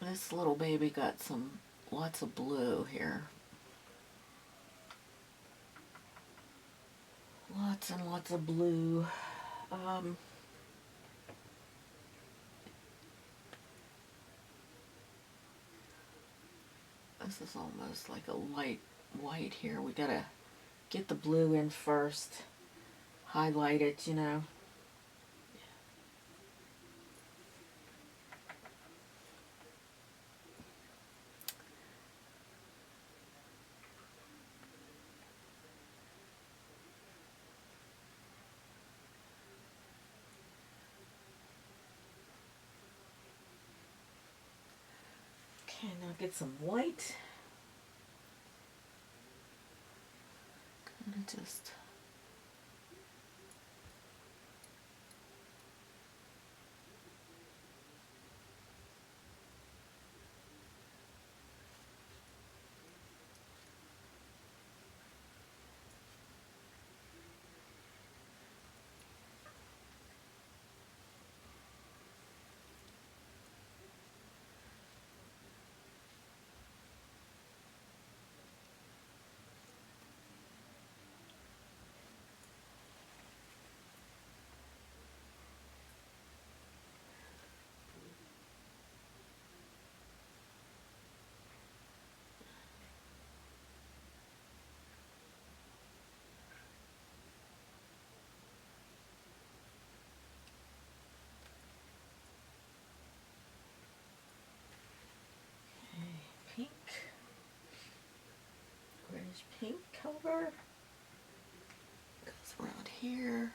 Speaker 1: This little baby got lots of blue here. Lots and lots of blue. This is almost like a light white here. We gotta get the blue in first. Highlight it, you know. Okay, now get some white. Kind of just pink, grayish pink color goes around here.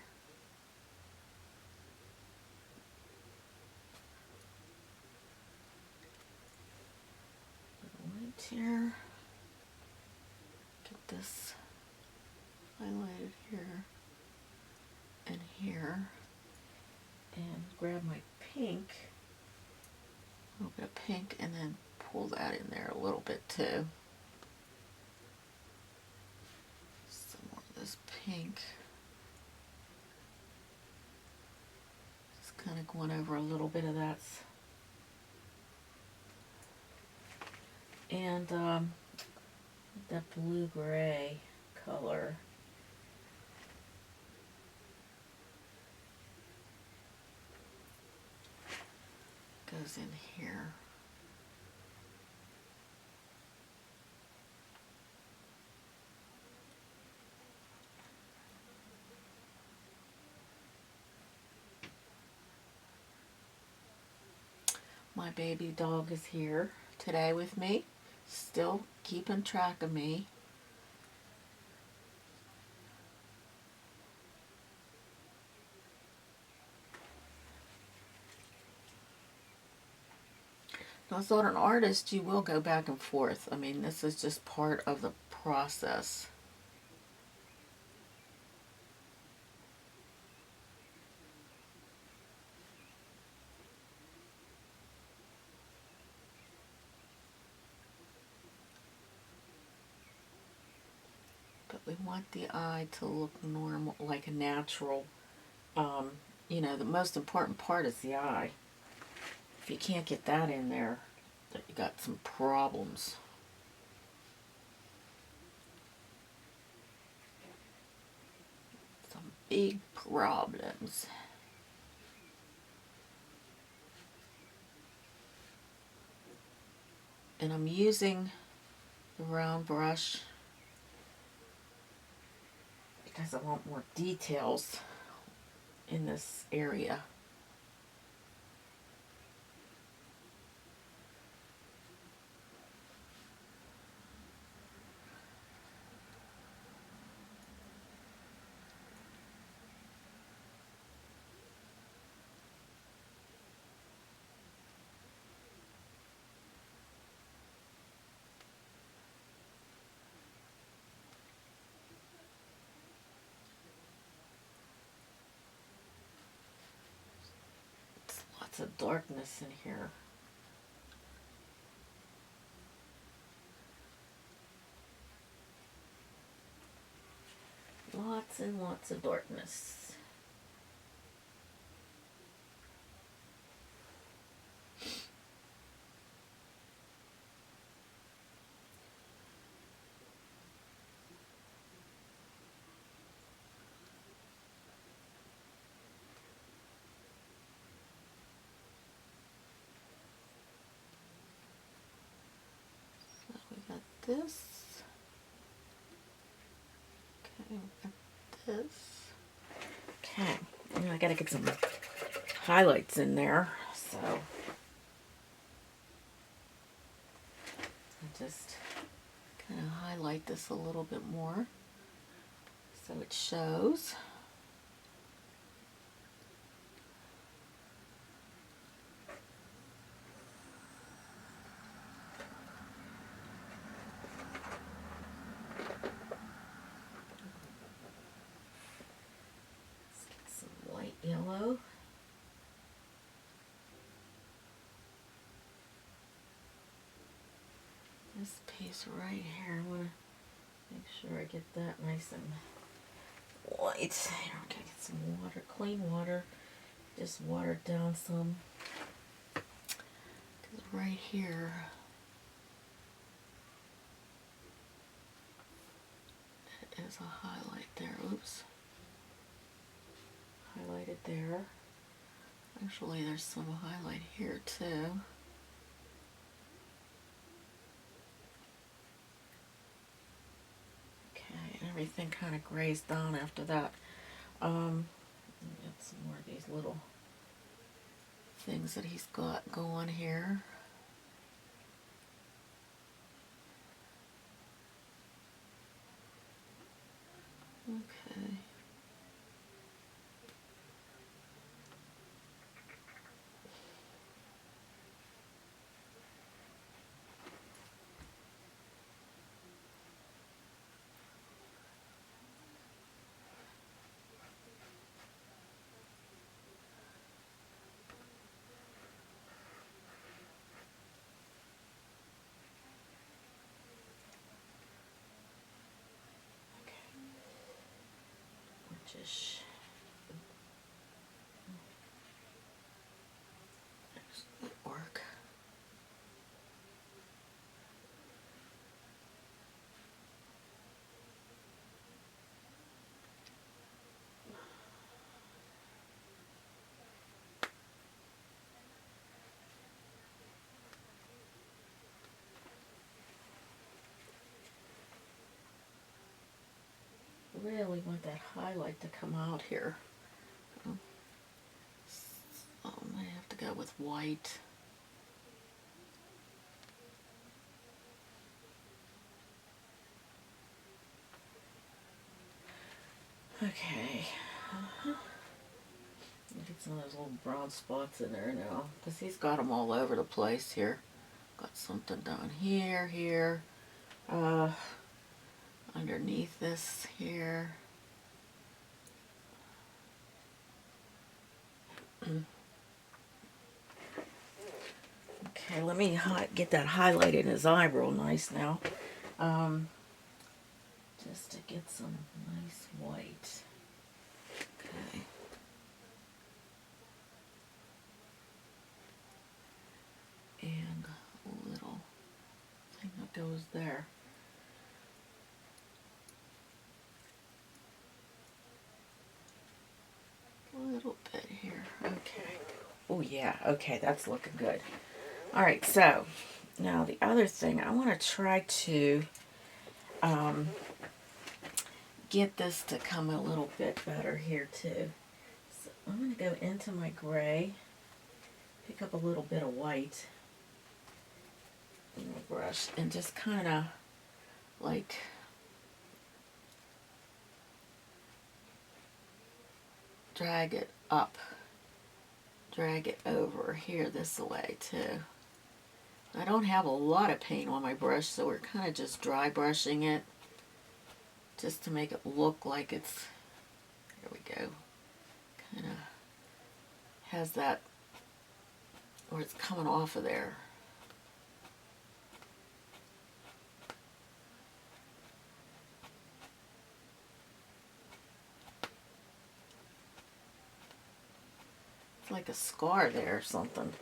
Speaker 1: White here. Get this highlighted here and here, and grab my pink, a little bit of pink, and then pull that in there a little bit too. Some more of this pink. Just kind of going over a little bit of that. And that blue-gray color. Goes in here. My baby dog is here today with me, still keeping track of me. Now, as an artist, you will go back and forth. I mean, this is just part of the process. want the eye to look normal, like a natural. You know, the most important part is the eye. If you can't get that in there, you got some problems. Some big problems. And I'm using the round brush because I want more details in this area. Lots of darkness in here. Lots and lots of darkness. This. Okay, this. Okay, and I gotta get some highlights in there, so I just kind of highlight this a little bit more so it shows. Yellow. This piece right here, I want to make sure I get that nice and white. Here, I'm gonna get some water, clean water, just water it down some. Because right here, there is a highlight there. Oops. Highlighted there. Actually, there's some highlight here too. Okay, and everything kind of grazed down after that. Get some more of these little things that he's got going here. Okay. Just actually work. Really want that highlight to come out here. So I have to go with white. Okay. Get some of those little brown spots in there now, because he's got them all over the place here. Got something down here, here. Underneath this here. Okay, let me get that highlight in his eye real nice now. just to get some nice white. Okay. And a little thing that goes there. A little bit here. Okay. Oh yeah, okay, that's looking good. Alright, so now the other thing, I want to try to get this to come a little bit better here too. So I'm going to go into my gray, pick up a little bit of white in my brush, and just kind of like drag it up, drag it over here this way too. I don't have a lot of paint on my brush, so we're kind of just dry brushing it just to make it look like it's, there we go, kind of has that where it's coming off of there. It's like a scar there or something.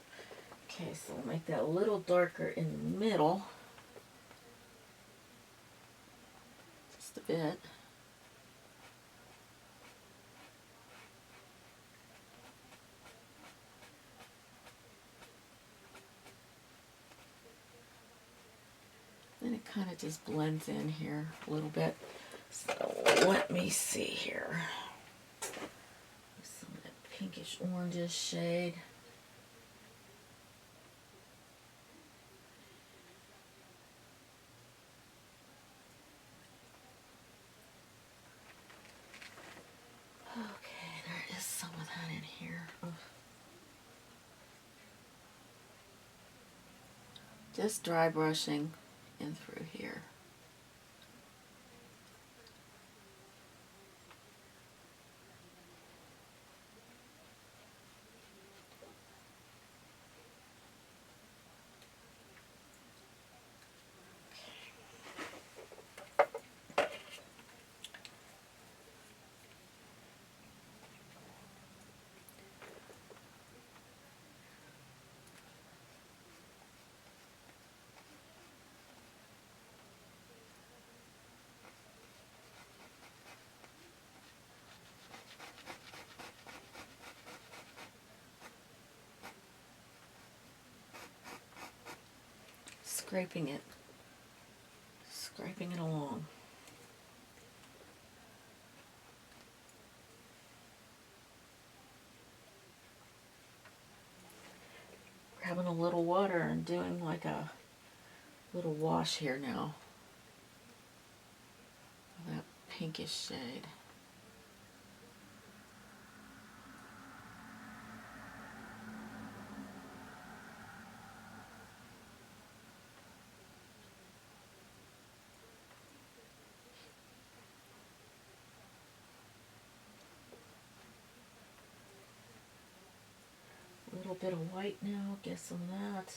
Speaker 1: Okay, so we'll make that a little darker in the middle. Just a bit. Then it kind of just blends in here a little bit. So let me see here. Some of that pinkish orangish shade. Okay, there is some of that in here. Just dry brushing in through here. Scraping it along. Grabbing a little water and doing like a little wash here now. That pinkish shade. A little bit of white now, get some of that.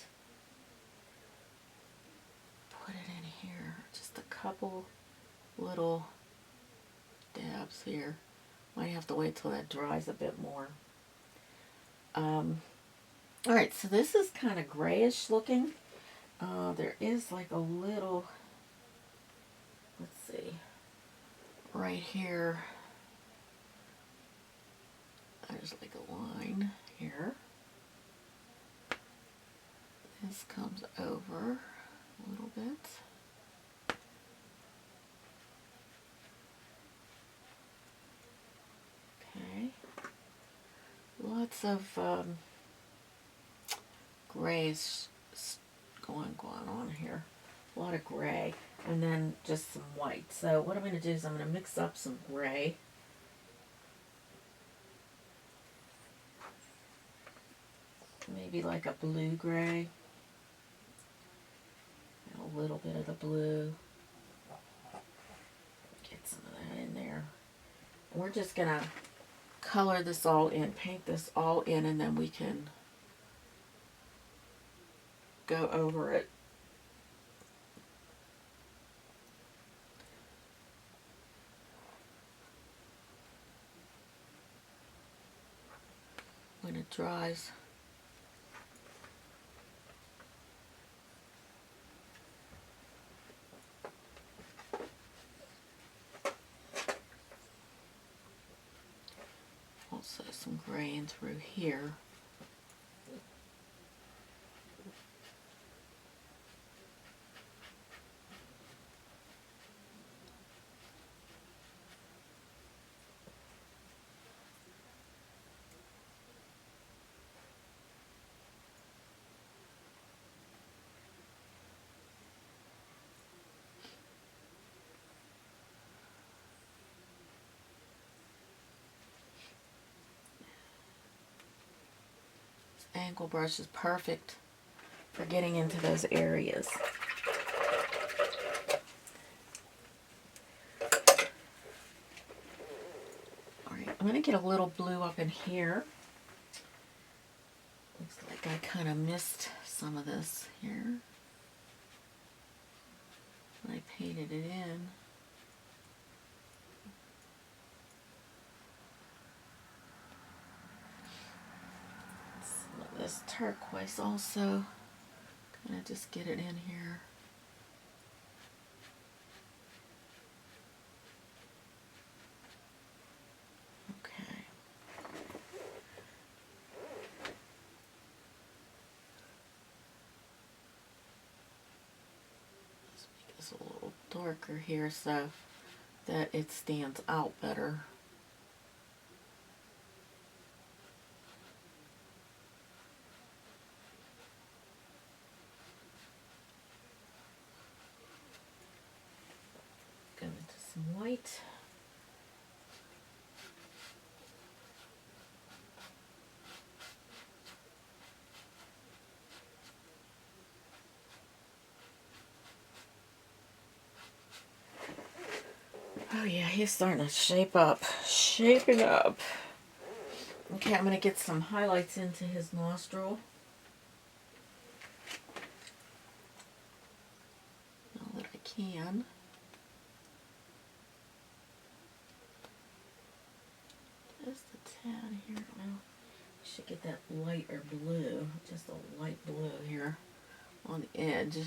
Speaker 1: Put it in here, just a couple little dabs here. Might have to wait till that dries a bit more. Alright, so this is kind of grayish looking. There is like a little, let's see, right here, there's like a line here. This comes over a little bit. Okay. Lots of grays going on here. A lot of gray. And then just some white. So what I'm going to do is I'm going to mix up some gray. Maybe like a blue gray. A little bit of the blue. Get some of that in there. And we're just going to color this all in, paint this all in, and then we can go over it. dries. Also some gray in through here. Angle brush is perfect for getting into those areas. Alright, I'm going to get a little blue up in here. Looks like I kind of missed some of this here when I painted it in. This turquoise also, kind of just get it in here. Okay. Let's make this a little darker here so that it stands out better. Some white. Oh yeah, he's starting to shape up. Shaping up. Okay, I'm going to get some highlights into his nostril. Now that I can. Just a tad here. Now, I should get that lighter blue, just a light blue here on the edge.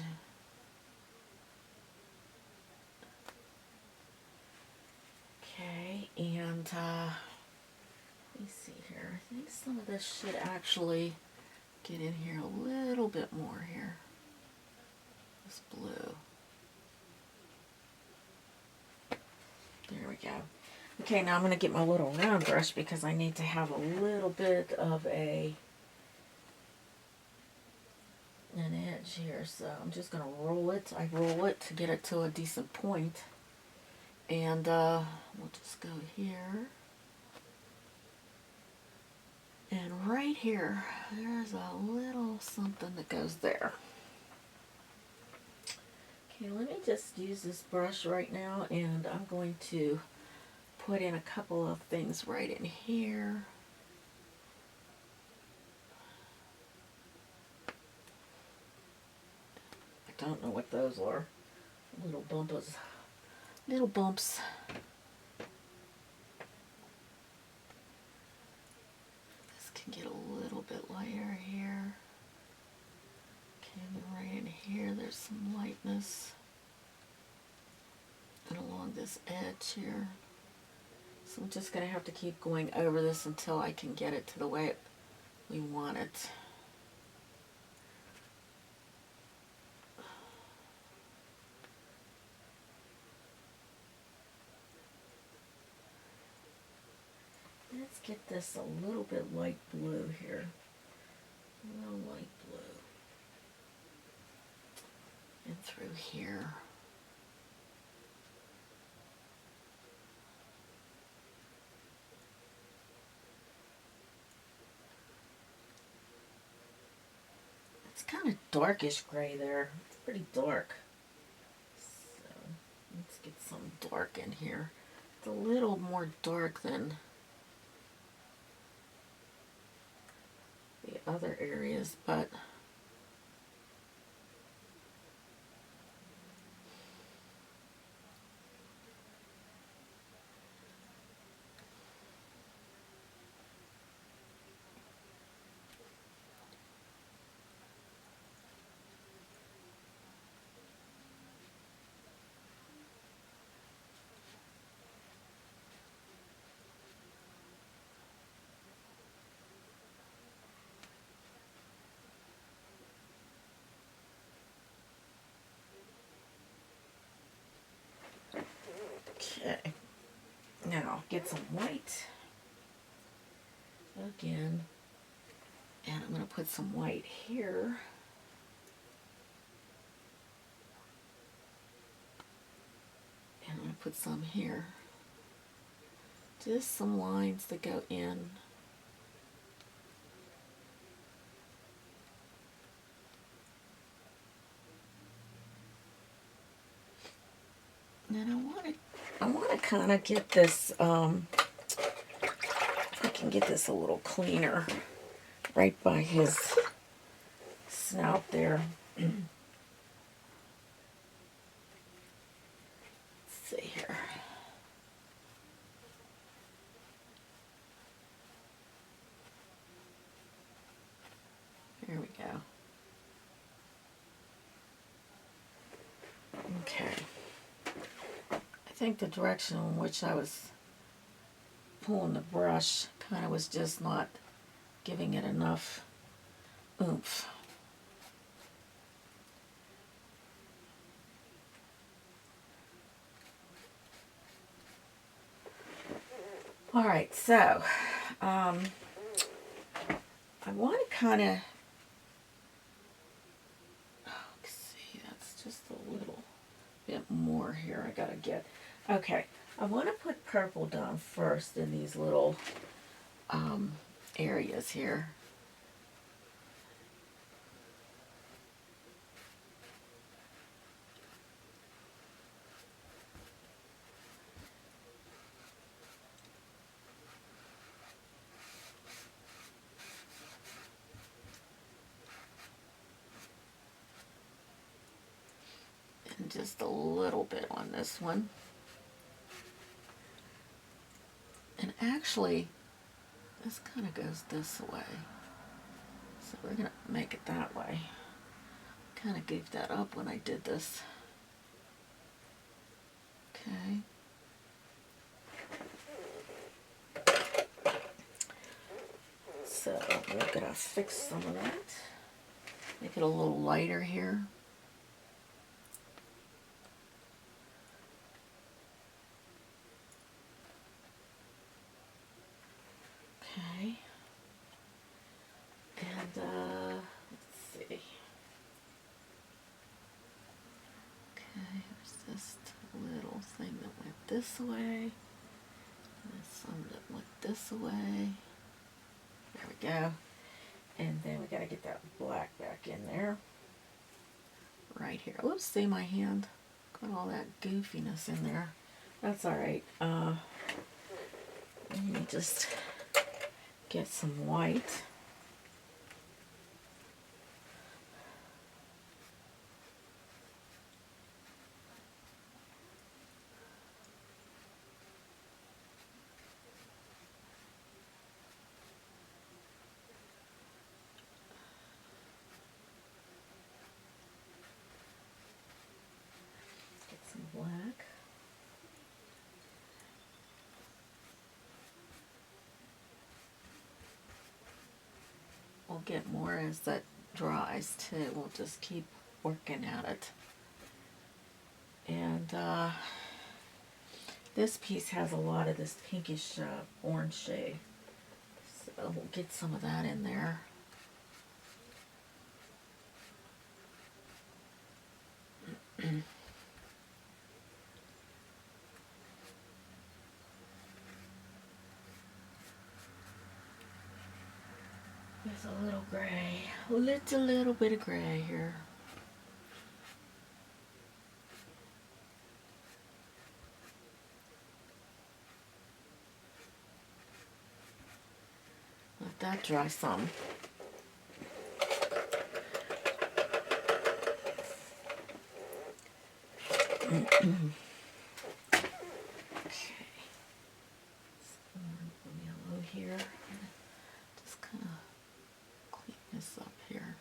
Speaker 1: Okay, and let me see here. I think some of this should actually get in here a little bit more here. This blue. There we go. Okay, now I'm going to get my little round brush because I need to have a little bit of an edge here. So I'm just going to roll it. I roll it to get it to a decent point. And we'll just go here. And right here, there's a little something that goes there. Okay, let me just use this brush right now, and I'm going to put in a couple of things right in here. I don't know what those are. Little bumps. Little bumps. This can get a little bit lighter here. Okay, and right in here, there's some lightness. And along this edge here. So I'm just going to have to keep going over this until I can get it to the way we want it. Let's get this a little bit light blue here. A little light blue. And through here. It's kind of darkish gray there. It's pretty dark. So let's get some dark in here. It's a little more dark than the other areas, but Okay. Now I'll get some white again, and I'm going to put some white here. And I'm going to put some here. Just some lines that go in. And I want to kind of get this, if I can get this a little cleaner right by his snout there. Let's see here. There we go. Okay. I think the direction in which I was pulling the brush kind of was just not giving it enough oomph. All right, so I want to kind of, let's see, that's just a little bit more here I gotta get. Okay, I want to put purple down first in these little areas here. And just a little bit on this one. And actually, this kind of goes this way. So we're going to make it that way. Kind of gave that up when I did this. Okay. So we're going to fix some of that. Make it a little lighter here. Okay. And let's see. Okay, there's this little thing that went this way. And there's some that went this way. There we go. And then we got to get that black back in there. Right here. Oops, see my hand? Got all that goofiness in there. That's alright. Let me just get some white. Black. We'll get more as that dries too. We'll just keep working at it. And this piece has a lot of this pinkish orange shade. So we'll get some of that in there. There's a little gray, little bit of gray here. Let that dry some. Okay. Some yellow here. Just kind of clean this up here.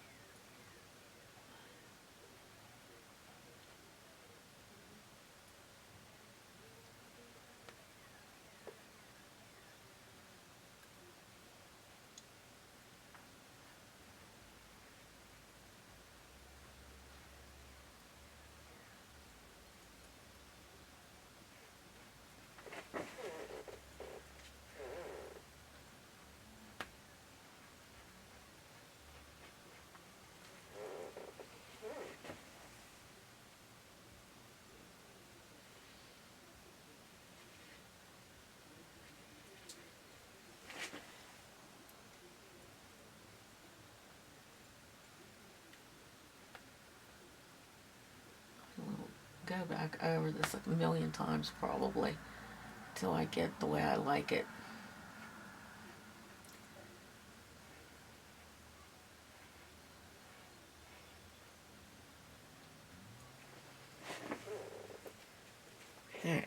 Speaker 1: go back over this like a million times probably till I get the way I like it. Okay.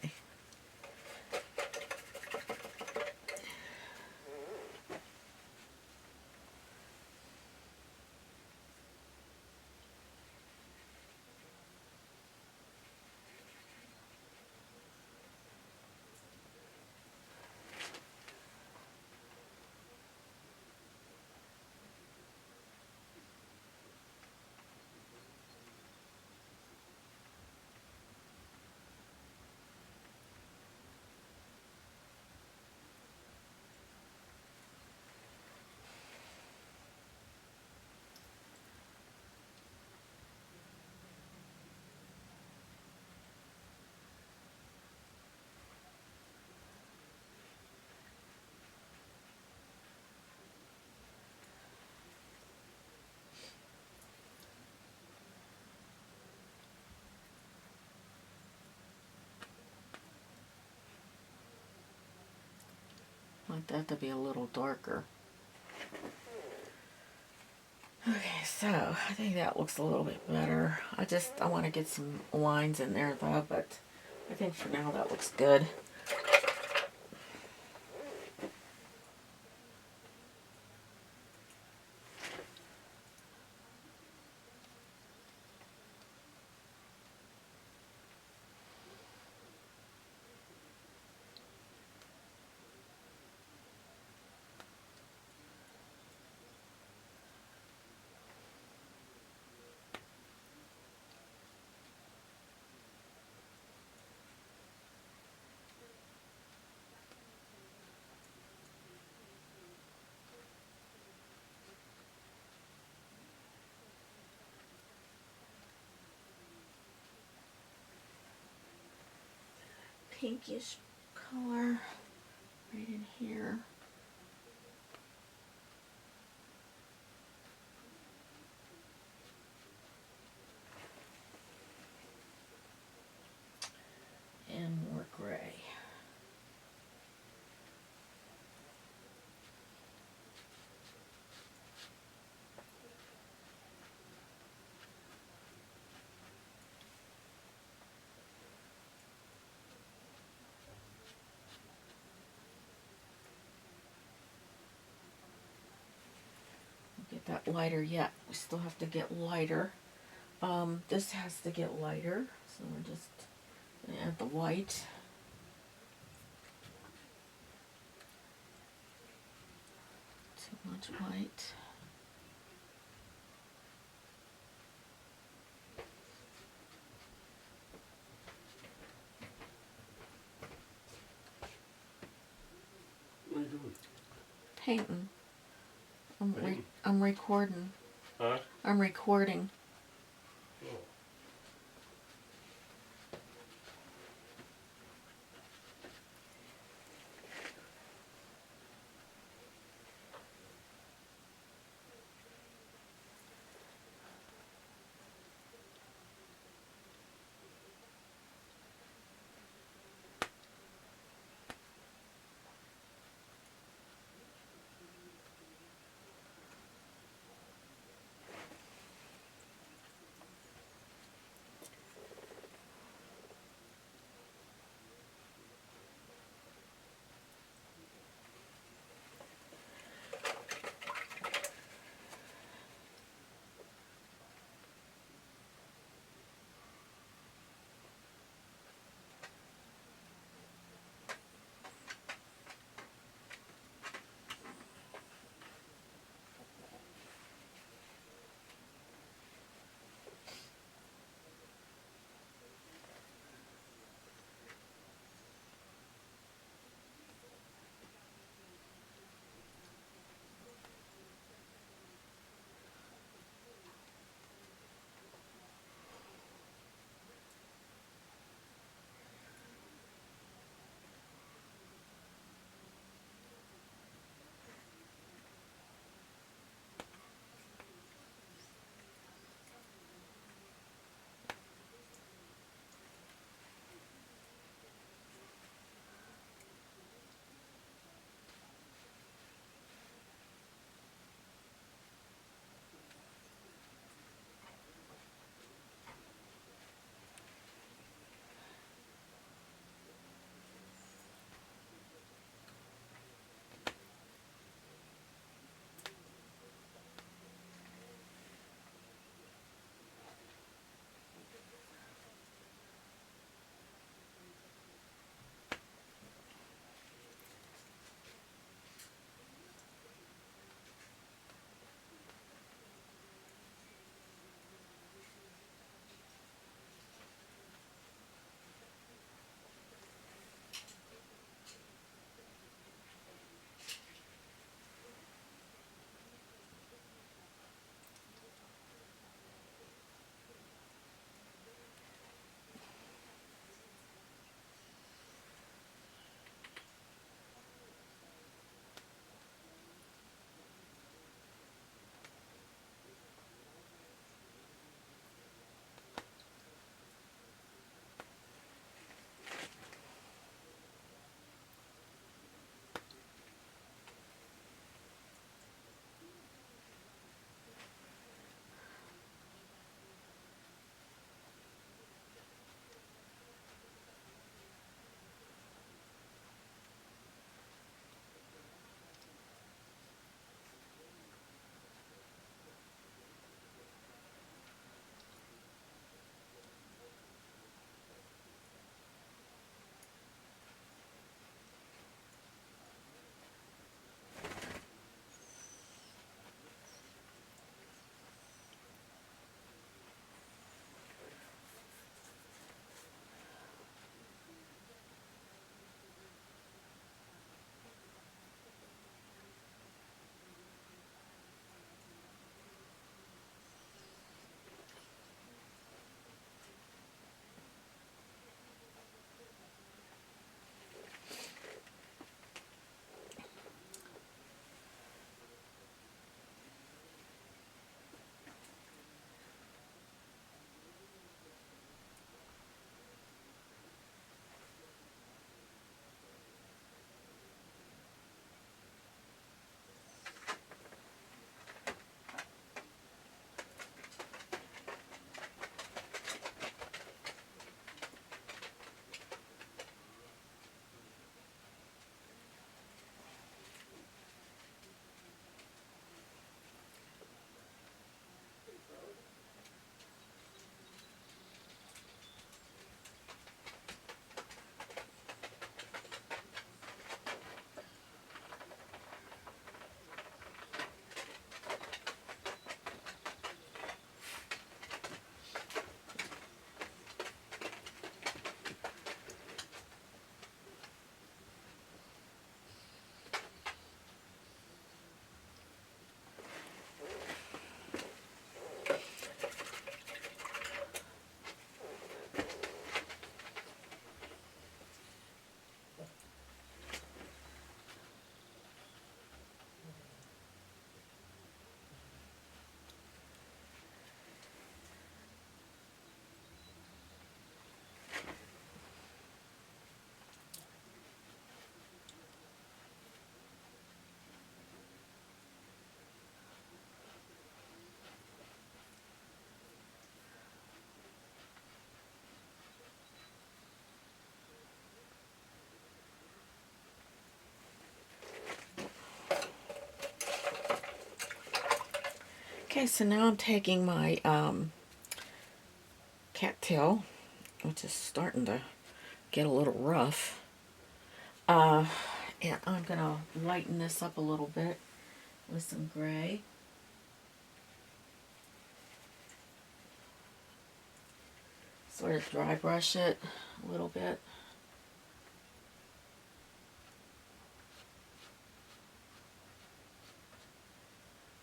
Speaker 1: I want that to be a little darker. Okay, so I think that looks a little bit better. I want to get some lines in there though, but I think for now that looks good. Pinkish color right in here. And more gray. Get that lighter yet. We still have to get lighter. This has to get lighter, so we're just gonna add the white. Too much white.
Speaker 2: What are you doing?
Speaker 1: Painting.
Speaker 2: Painting?
Speaker 1: I'm recording.
Speaker 2: Huh?
Speaker 1: I'm recording.
Speaker 2: Oh.
Speaker 1: Okay, so now I'm taking my cattail, which is starting to get a little rough, and I'm going to lighten this up a little bit with some gray. Sort of dry brush it a little bit.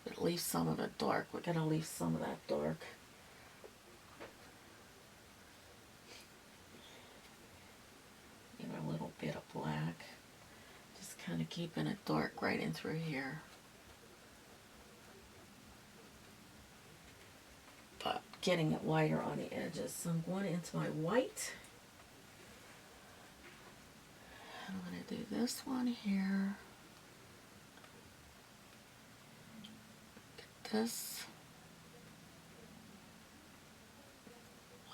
Speaker 1: But leave some of it dark. We're going to leave some of that dark. Give it a little bit of black. Just kind of keeping it dark right in through here. But getting it lighter on the edges. So I'm going into my white. I'm going to do this one here. Get this.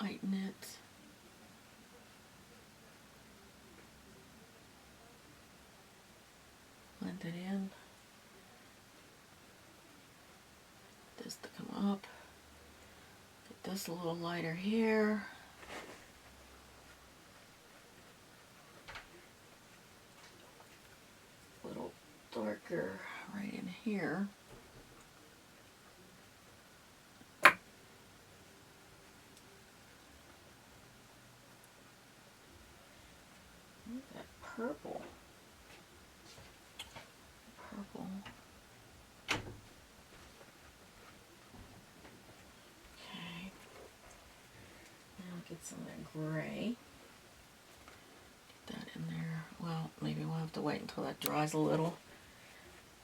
Speaker 1: Lighten it. Blend it in. This to come up. Get this a little lighter here. A little darker right in here. That purple. Purple. Okay. Now get some of that gray. Get that in there. Well, maybe we'll have to wait until that dries a little.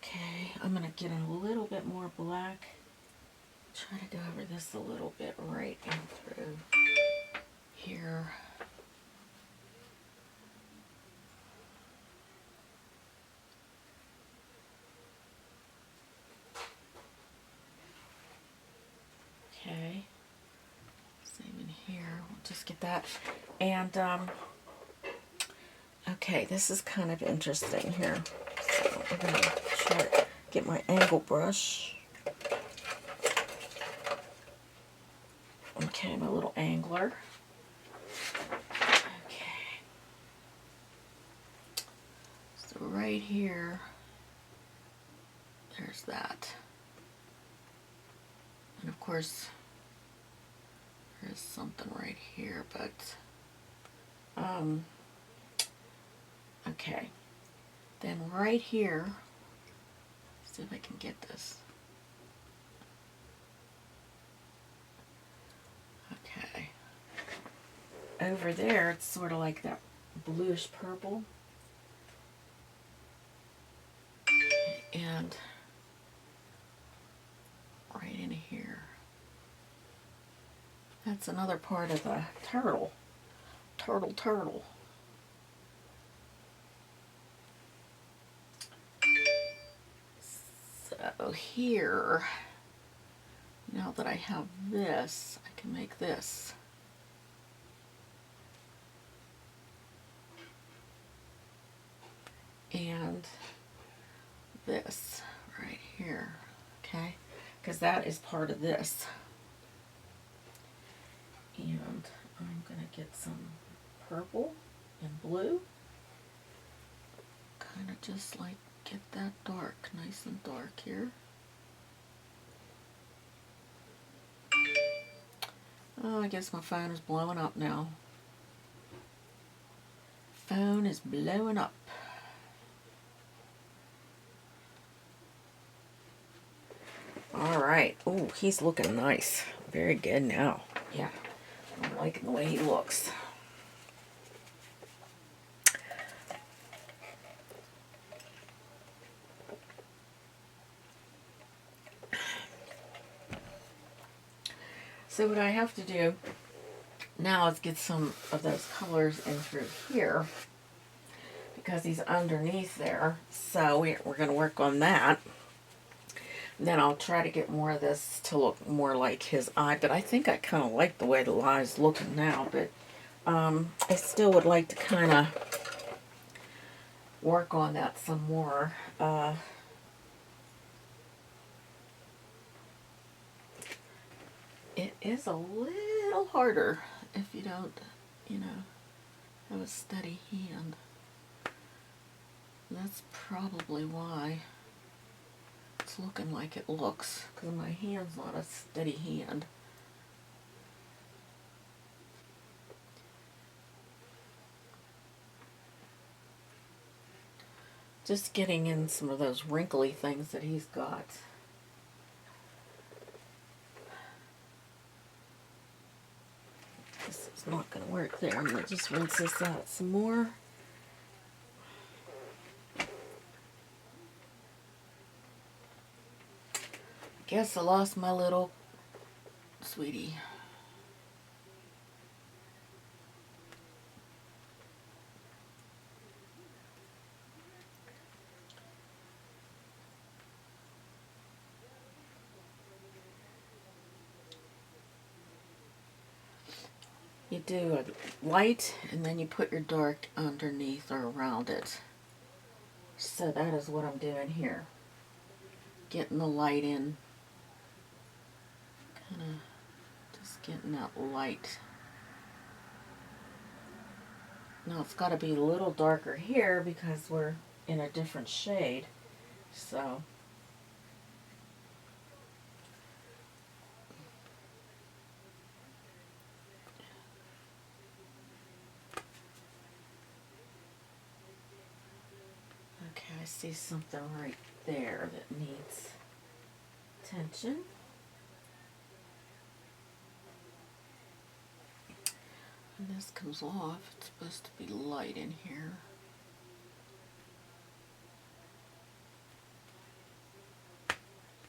Speaker 1: Okay, I'm going to get in a little bit more black. Try to go over this a little bit right in through here. Okay, same in here. We'll just get that. And, okay, this is kind of interesting here. So we're going to try to get my angle brush. Okay, my little angler. Okay. So right here, there's that. And of course, there's something right here, but, okay. Then right here, see if I can get this. Okay. Over there, it's sort of like that bluish purple. And right in here. That's another part of the turtle. Turtle. So here, now that I have this, I can make this. And this right here, okay? Because that is part of this. And I'm going to get some purple and blue. Kind of just like get that dark, nice and dark here. Oh, I guess my phone is blowing up now. Phone is blowing up. All right. Oh, he's looking nice. Very good now. Yeah. I'm liking the way he looks. So what I have to do now is get some of those colors in through here because he's underneath there. So we're going to work on that. Then I'll try to get more of this to look more like his eye. But I think I kind of like the way the eye's looking now. But I still would like to kind of work on that some more. it is a little harder if you don't, you know, have a steady hand. That's probably why it's looking like it looks, because my hand's not a steady hand. Just getting in some of those wrinkly things that he's got. This is not going to work there. I'm going to just rinse this out some more. Guess I lost my little sweetie. You do a light and then you put your dark underneath or around it. So that is what I'm doing here. Getting the light in. Kind of just getting that light. Now it's got to be a little darker here because we're in a different shade. So okay, I see something right there that needs attention. And this comes off. It's supposed to be light in here.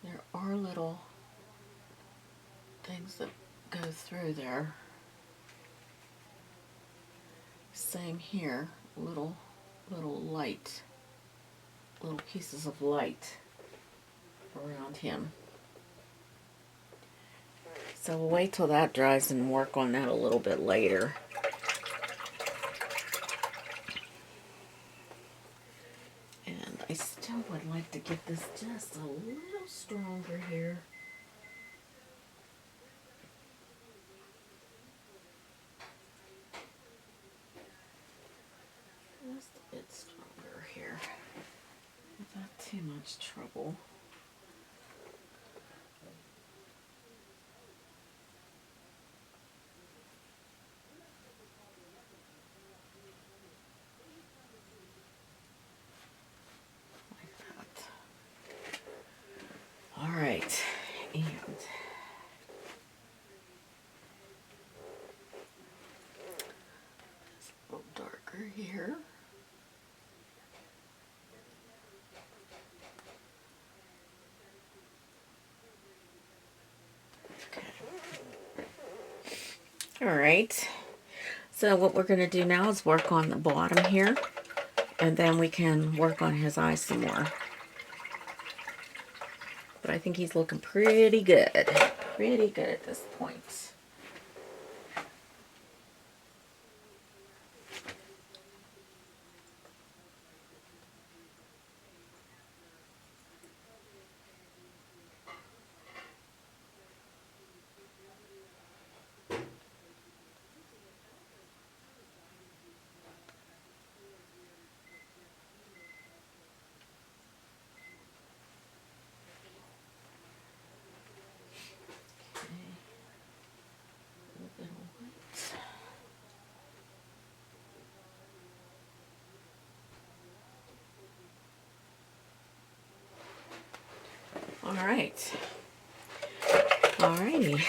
Speaker 1: There are little things that go through there. Same here, little light, little pieces of light around him. So we'll wait till that dries and work on that a little bit later. And I still would like to get this just a little stronger here. Just a bit stronger here, without too much trouble. Alright, and it's a little darker here. Okay. Alright, so what we're going to do now is work on the bottom here, and then we can work on his eyes some more. But I think he's looking pretty good. Pretty good at this point. Alright. Alrighty.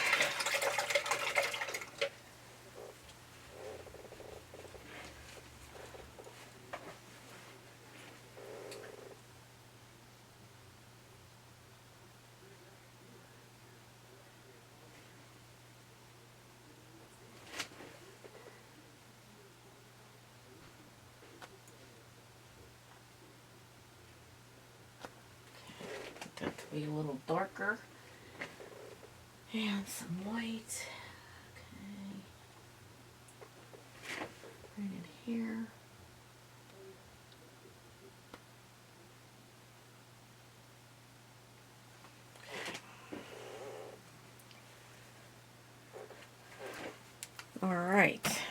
Speaker 1: That to be a little darker. And some white. Okay. Right in here. right.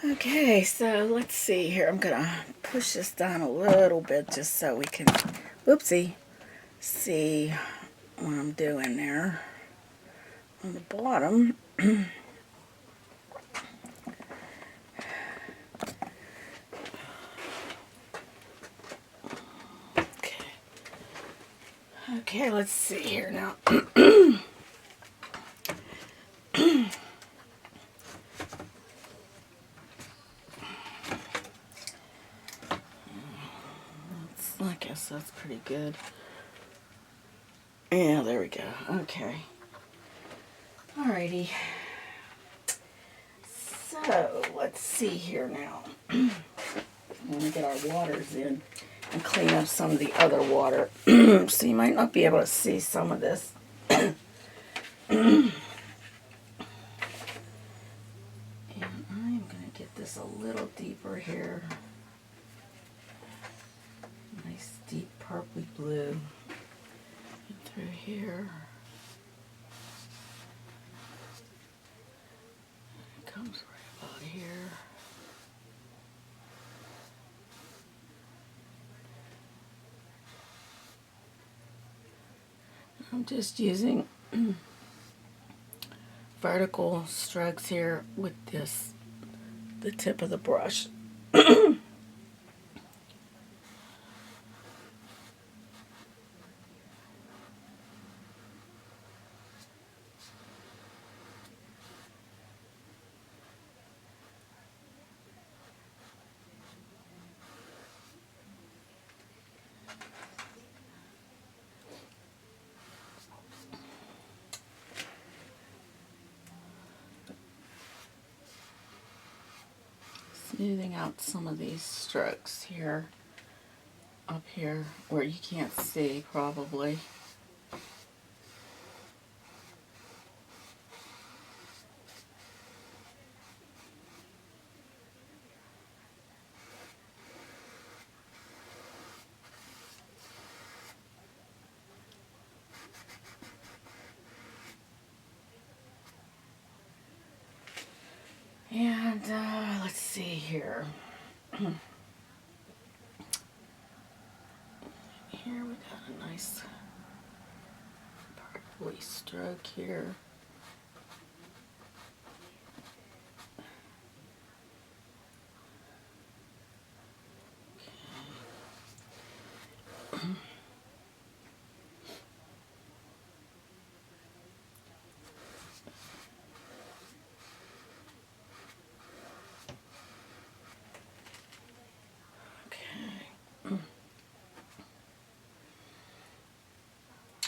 Speaker 1: Okay, so let's see here. I'm gonna push this down a little bit just so we can, oopsie, see what I'm doing there on the bottom. Okay. Okay, let's see here now. I guess that's pretty good. Yeah, there we go. Okay. Alrighty. So, let's see here now. I'm going to get our waters in and clean up some of the other water. So you might not be able to see some of this. And I'm going to get this a little deeper here. Nice deep purpley blue. And through here. It comes right about here. I'm just using vertical strokes here with this, the tip of the brush. Smoothing out some of these strokes here, up here, where you can't see probably. And let's see here. Here we got a nice purpley stroke here.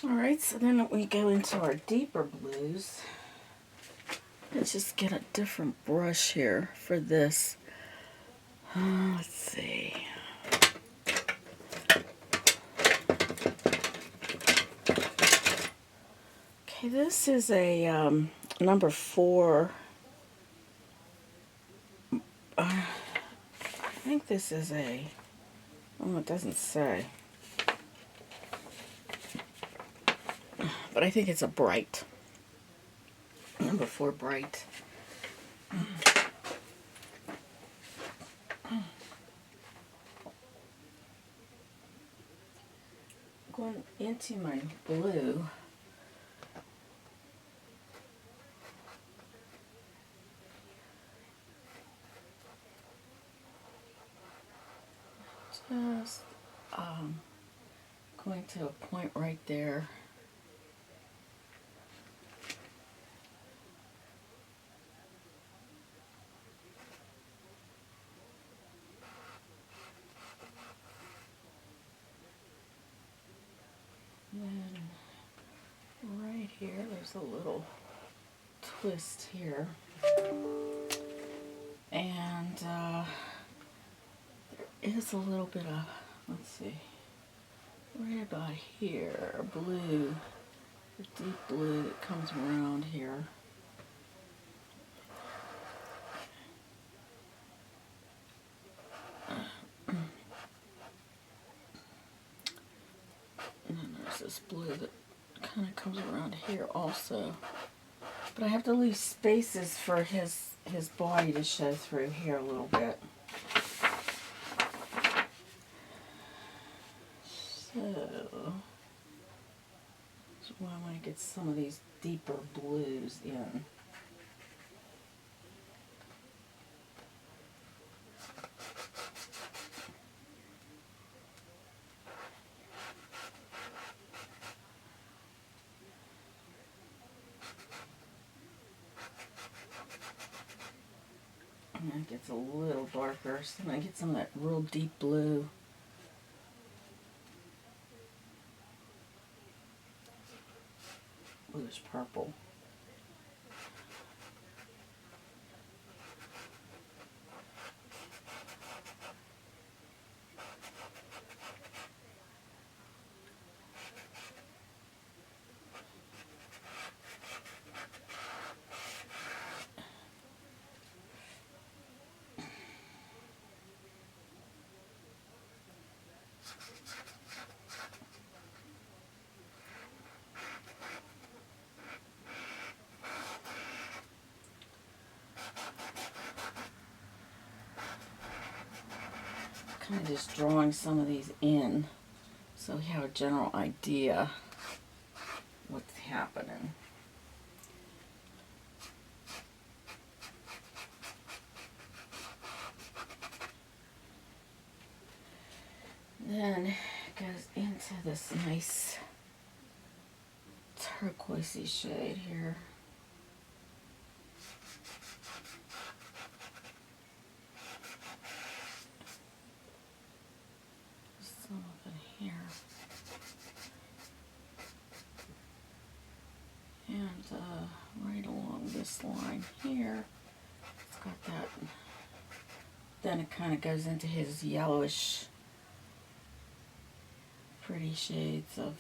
Speaker 1: Alright, so then we go into our deeper blues. Let's just get a different brush here for this. Let's see. Okay, this is a number 4. I think this is a, oh, it doesn't say. But I think it's a bright. Number 4 bright. Going into my blue. Just going to a point right there. And right here, there's a little twist here. And there is a little bit of, let's see, right about here, blue, a deep blue that comes around here. And then there's this blue that kind of comes around here also. But I have to leave spaces for his body to show through here a little bit. So I want to get some of these deeper blues in. And then it gets a little darker, so I'm going to get some of that real deep blue. Bluish purple. Kind of just drawing some of these in so we have a general idea what's happening. Then it goes into this nice turquoisey shade here. Some of it here. And right along this line here, it's got that. Then it kind of goes into his yellowish, pretty shades of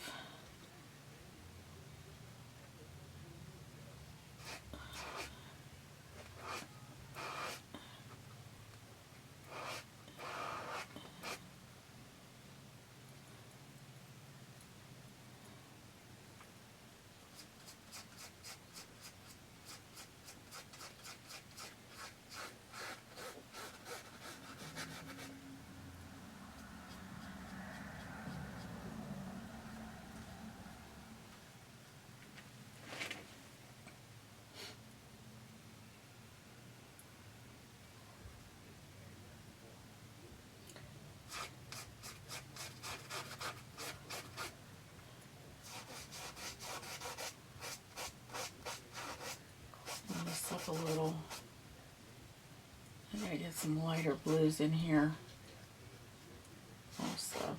Speaker 1: up a little. I gotta get some lighter blues in here also.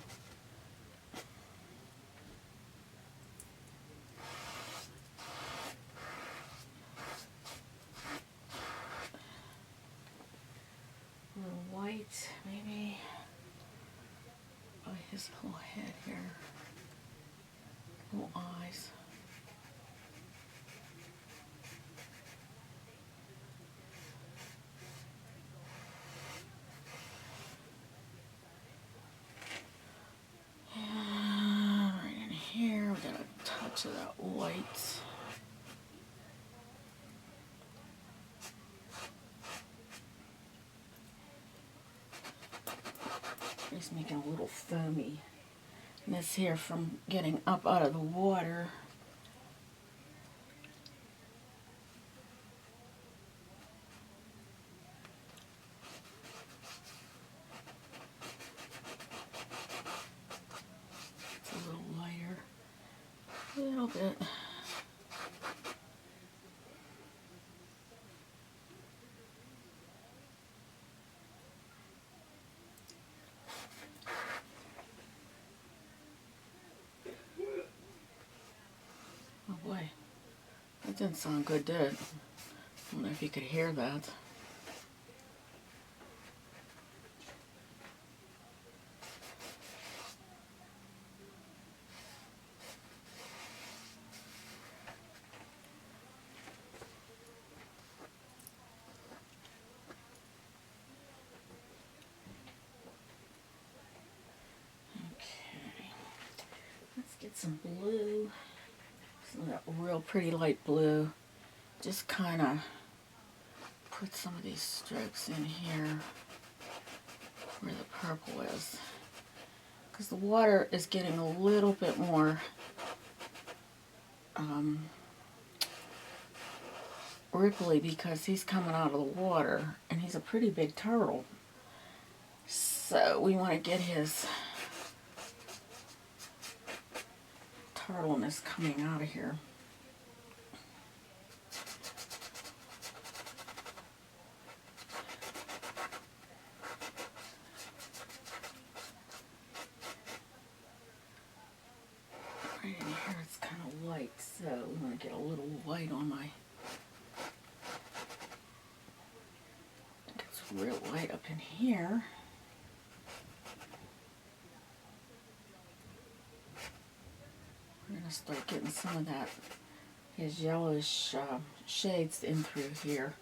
Speaker 1: A little white, maybe. Oh, his whole head here. Little eyes. To that white. He's making a little foamy mess here from getting up out of the water. It's a little lighter. A little bit. Oh boy, that didn't sound good, did it? I don't know if you could hear that. Get some blue, some of that real pretty light blue just kind of put some of these strokes in here where the purple is, because the water is getting a little bit more ripply because he's coming out of the water and he's a pretty big turtle. So we want to get his turtleness coming out of here. Right in here it's kind of light, so we want to get a little white on my... It's real light up in here. We're going to start getting some of that, his yellowish shades in through here.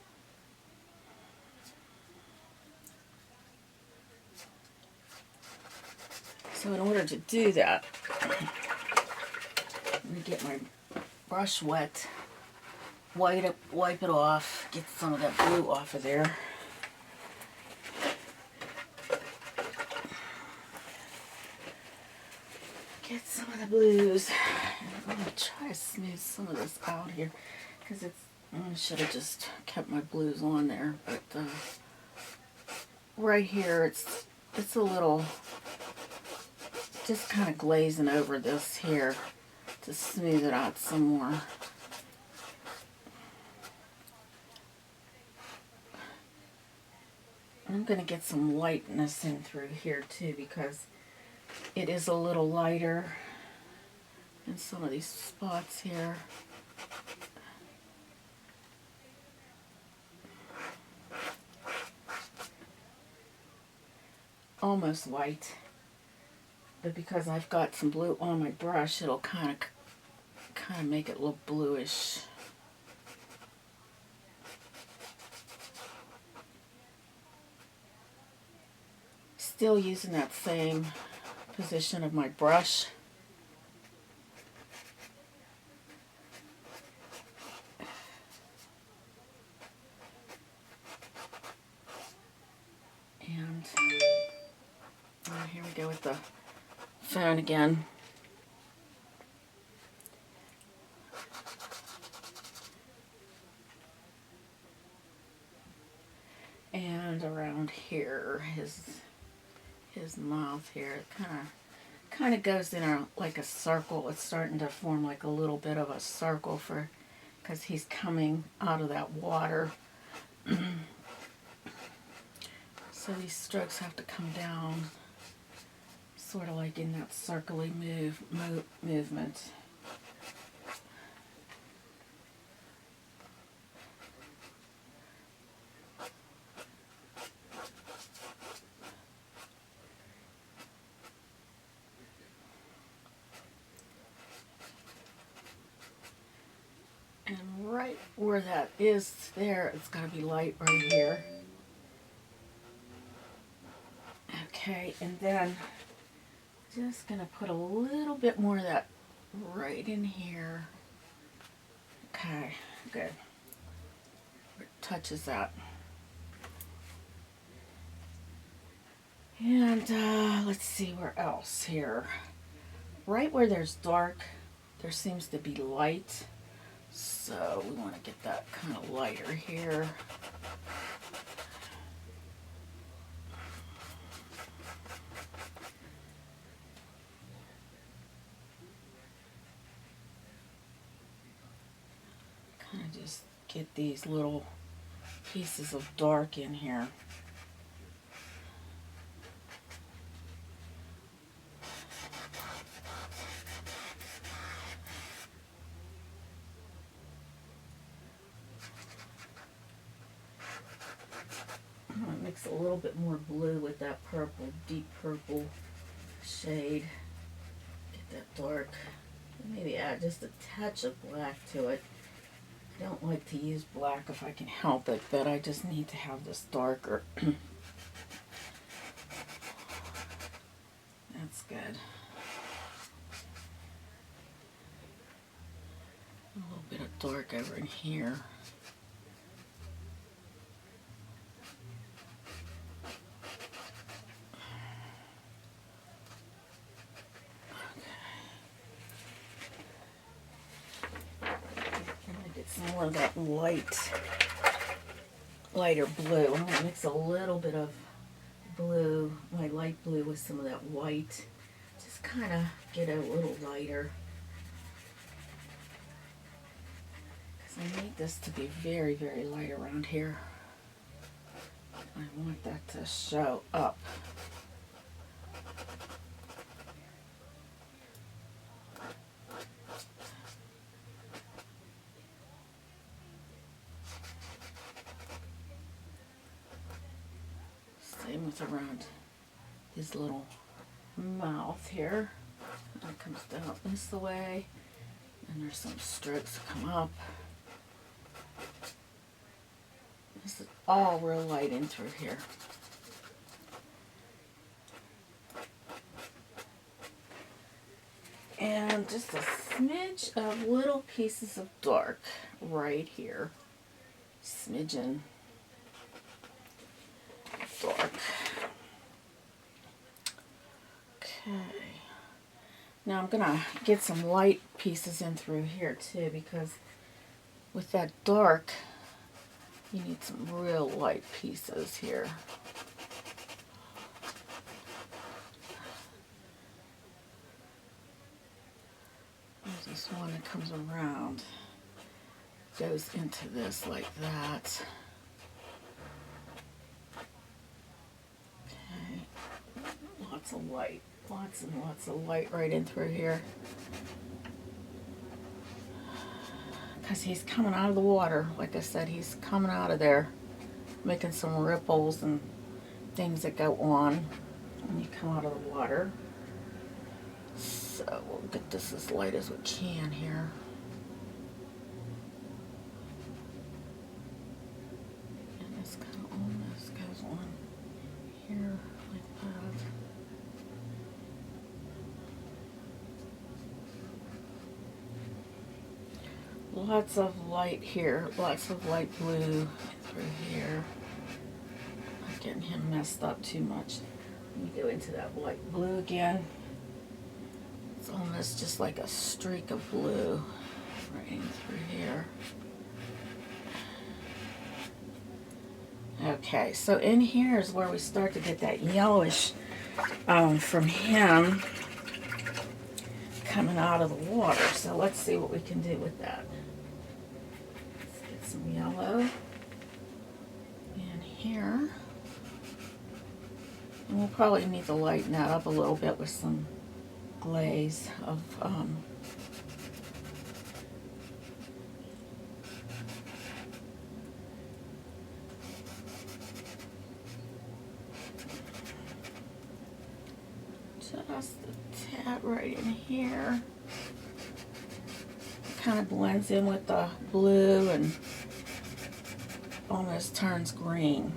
Speaker 1: So in order to do that, I'm going to get my brush wet, wipe it off, get some of that blue off of there. Get some of the blues. I'm going to try to smooth some of this out here because it's, I should have just kept my blues on there, but right here it's a little, just kind of glazing over this here to smooth it out some more. I'm going to get some lightness in through here too because it is a little lighter in some of these spots here. Almost white, but because I've got some blue on my brush, it'll kind of make it look bluish. Still using that same position of my brush. And here we go with the phone again. And around here, his mouth here, it kind of goes in like a circle. It's starting to form like a little bit of a circle because he's coming out of that water. So these strokes have to come down sort of like in that circly movement. And right where that is there, it's got to be light right here. Okay, and then just going to put a little bit more of that right in here. Okay, good. Where it touches that. And let's see where else here. Right where there's dark, there seems to be light. So we want to get that kind of lighter here. Kind of just get these little pieces of dark in here. I'm going to mix a little bit more blue with that purple, deep purple shade. Get that dark. Maybe add just a touch of black to it. I don't like to use black if I can help it, but I just need to have this darker. That's good. A little bit of dark over in here. of that lighter blue. I'm going to mix a little bit of blue, my light blue, with some of that white. Just kind of get it a little lighter. Because I need this to be very, very light around here. I want that to show up. Same with around his little mouth here. It comes down this way, and there's some strokes that come up. This is all real light in through here. And just a smidge of little pieces of dark right here. Smidgen dark. Okay. Now I'm gonna get some light pieces in through here too, because with that dark, you need some real light pieces here. There's this one that comes around, goes into this like that. Okay, lots of light, lots and lots of light right in through here. Because he's coming out of the water. Like I said, he's coming out of there, making some ripples and things that go on when you come out of the water. So we'll get this as light as we can here. And this kind of almost goes on here like that. Lots of light here, lots of light blue through here. Not getting him messed up too much. Let me go into that light blue again. It's almost just like a streak of blue right in through here. Okay, so in here is where we start to get that yellowish from him coming out of the water. So let's see what we can do with that. Let's get some yellow in here. And we'll probably need to lighten that up a little bit with some glaze of just a tad right in here. It kind of blends in with the blue and almost turns green.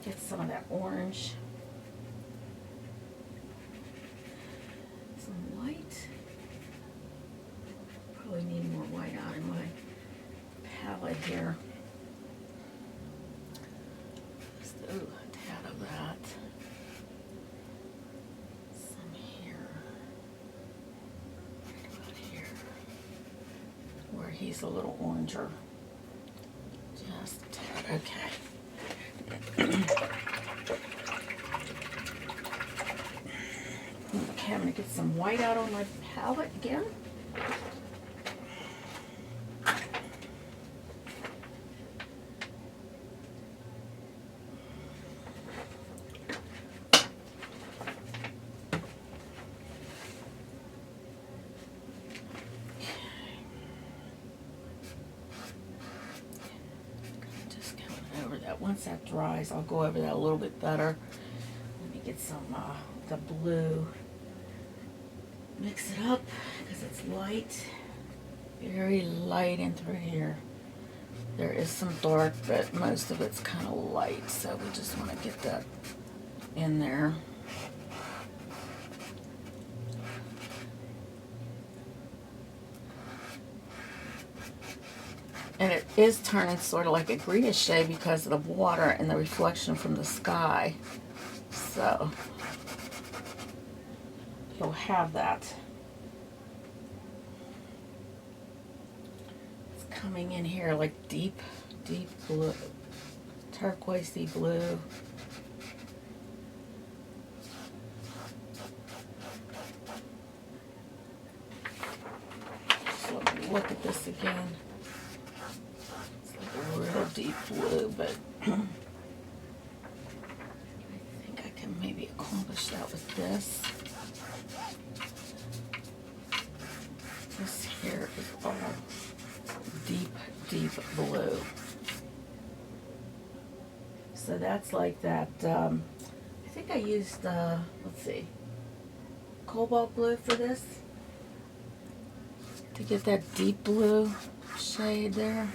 Speaker 1: Get some of that orange. Some white. Probably need more white out in my palette here. Just a tad of that. Some here. Right about here. Where he's a little oranger. Just a tad. Okay. Okay, I'm going to get some white out on my palette again. Just going over that. Once that dries, I'll go over that a little bit better. Let me get some the blue. Mix it up because it's light, very light in through here. There is some dark, but most of it's kind of light, so we just want to get that in there. is turning sort of like a greenish shade because of the water and the reflection from the sky. So you'll have that. It's coming in here like deep, deep blue, turquoisey blue. So let me look at this again. It's like a real deep blue, but I think I can maybe accomplish that with this. This here is all deep, deep blue. So that's like that, I think I used, let's see, Cobalt Blue for this, to get that deep blue shade there.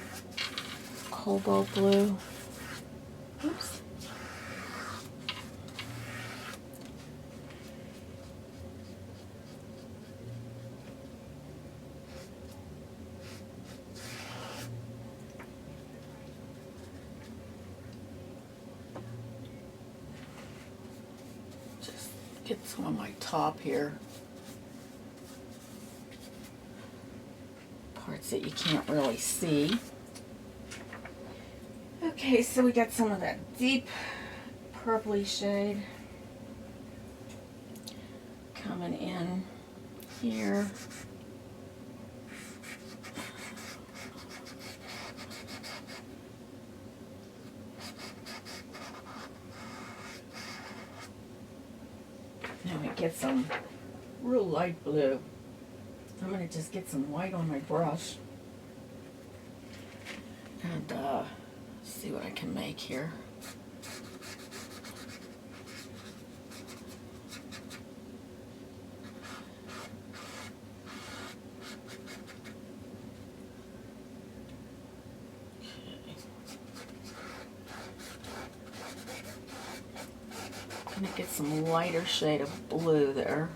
Speaker 1: Cobalt Blue. Oops. Just get some on my top here. Parts that you can't really see. Okay, so we got some of that deep purpley shade coming in here. Now we get some real light blue. I'm going to just get some white on my brush and see what I can make here. I'm going to get some lighter shade of blue there.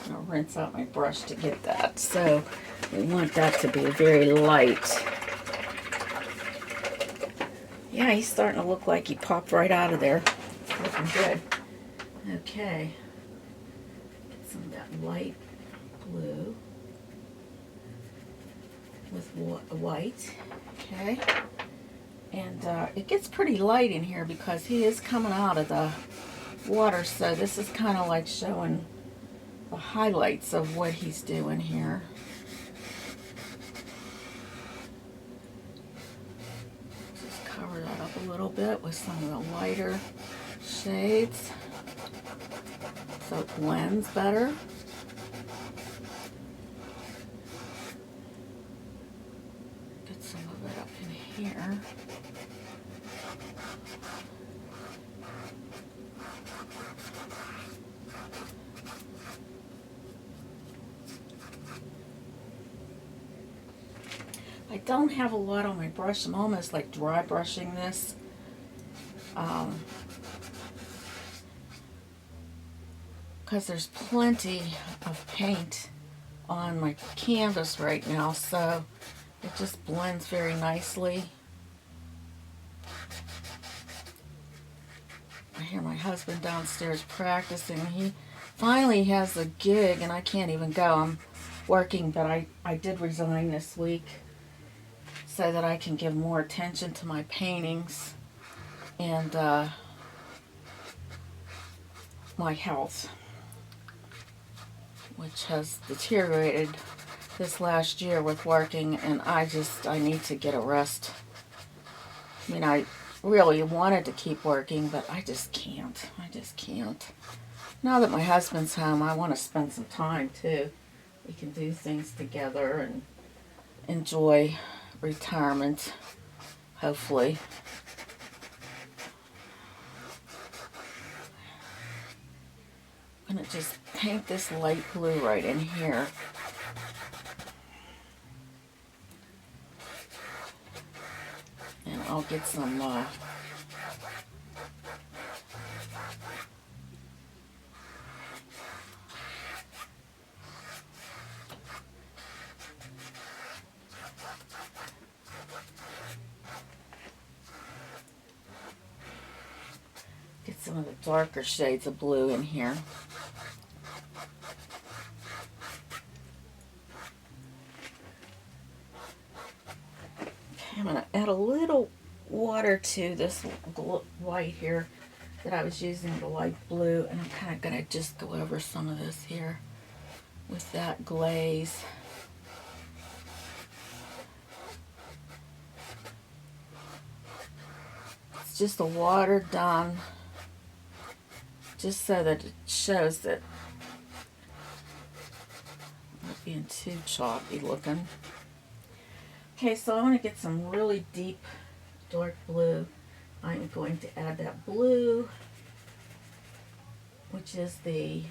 Speaker 1: I'm going to rinse out my brush to get that. So we want that to be very light. Yeah, he's starting to look like he popped right out of there. Looking good. Okay. Get some of that light blue with white. Okay. And it gets pretty light in here because he is coming out of the water. So this is kind of like showing the highlights of what he's doing here. Cover that up a little bit with some of the lighter shades so it blends better. Get some of it up in here. I don't have a lot on my brush. I'm almost like dry brushing this. Because there's plenty of paint on my canvas right now, so it just blends very nicely. I hear my husband downstairs practicing. He finally has a gig and I can't even go. I'm working, but I did resign this week so that I can give more attention to my paintings and my health, which has deteriorated this last year with working, and I need to get a rest. I mean, I really wanted to keep working, but I just can't. Now that my husband's home, I want to spend some time too. We can do things together and enjoy retirement, hopefully. I'm going to just paint this light blue right in here. And I'll get some some of the darker shades of blue in here. Okay, I'm going to add a little water to this white here that I was using, the light blue, and I'm kind of going to just go over some of this here with that glaze. It's just a watered down, just so that it shows that I'm not being too choppy looking. Okay, so I want to get some really deep dark blue. I'm going to add that blue, which is the,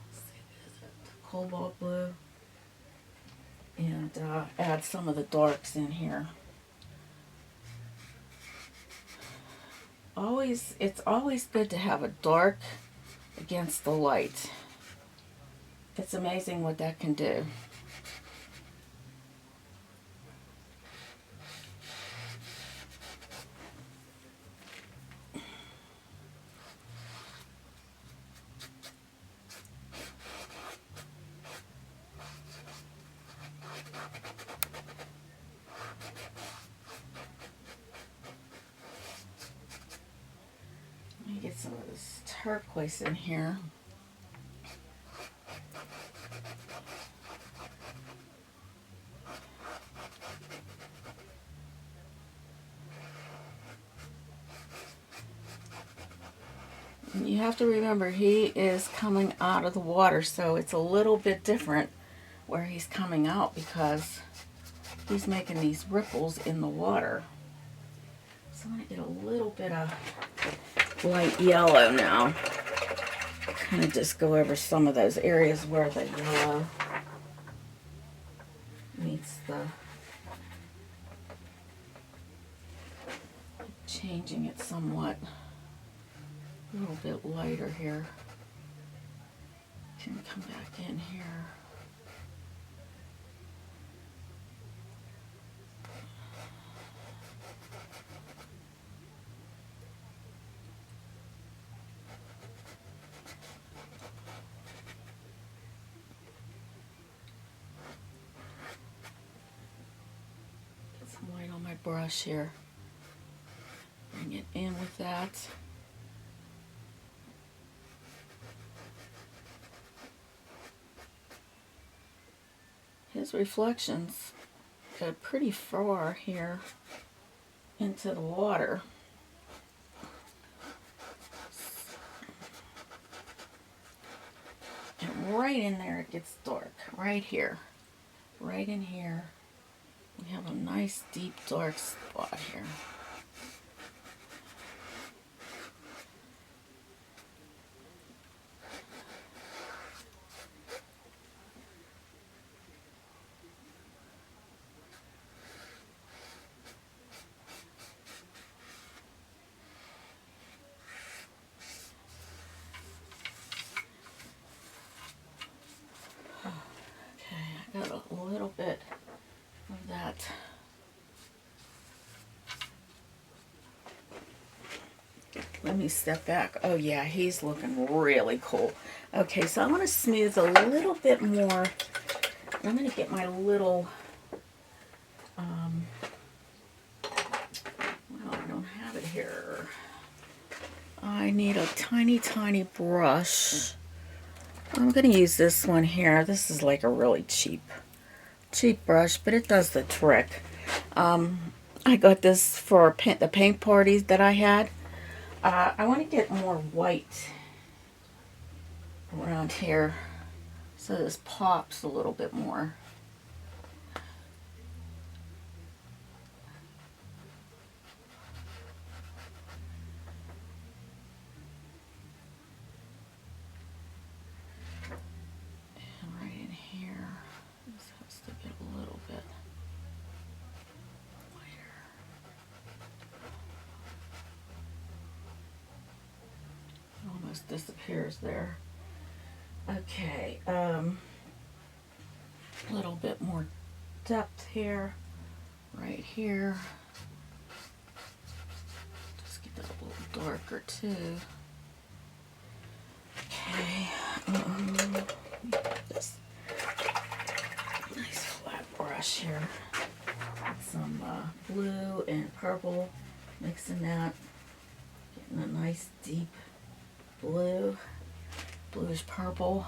Speaker 1: let's see, is it Colbalt Blue, and add some of the darks in here. It's always good to have a dark against the light. It's amazing what that can do. Let me get some of this turquoise in here. You have to remember, he is coming out of the water, so it's a little bit different where he's coming out because he's making these ripples in the water. So I'm going to get a little bit of light yellow now. Kind of just go over some of those areas where the yellow meets the... changing it somewhat. A little bit lighter here. Can come back in here. Get some white on my brush here. Bring it in with that. His reflections go pretty far here into the water. And right in there it gets dark. Right here. Right in here. We have a nice deep dark spot here. Got a little bit of that. Let me step back. Oh yeah, he's looking really cool. Okay, so I want to smooth a little bit more. I'm going to get my little, well, I don't have it here. I need a tiny, tiny brush. I'm going to use this one here. This is like a really cheap brush, but it does the trick. I got this for the paint parties that I had. I want to get more white around here so this pops a little bit more. Disappears there. Okay, a little bit more depth here, right here. Just get that a little darker too. Okay, this nice flat brush here. With some blue and purple, mixing that, getting a nice deep blue, bluish purple.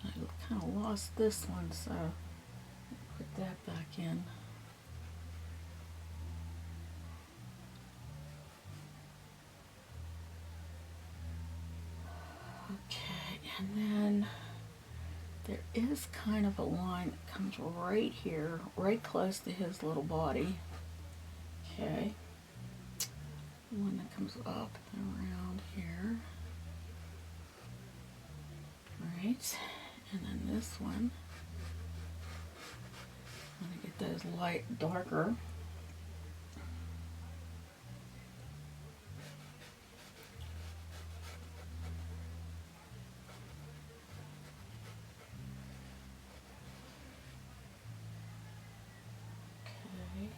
Speaker 1: I kind of lost this one, so put that back in. Okay, and then there is kind of a line that comes right here, right close to his little body. Okay, one that comes up and around here. Right, and then this one, I'm going to get those light darker. Okay.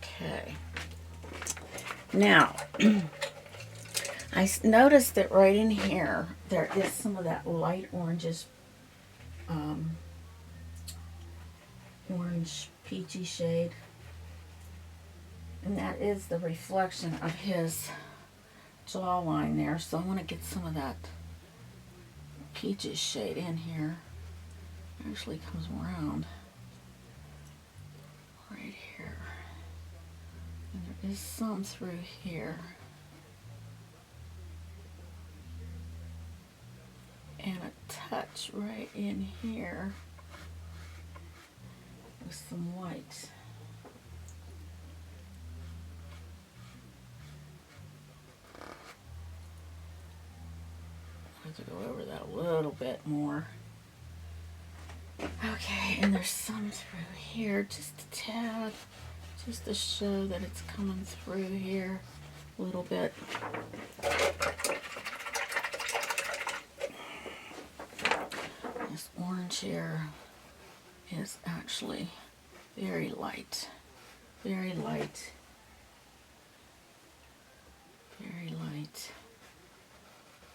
Speaker 1: Okay. Now, I noticed that right in here, there is some of that light orangish, orange peachy shade. And that is the reflection of his jawline there. So I want to get some of that peachish shade in here. It actually comes around right here. And there is some through here. And a touch right in here with some white. I have to go over that a little bit more. Okay, and there's some through here, just a tad, just to show that it's coming through here a little bit. This orange here is actually very light, very light, very light.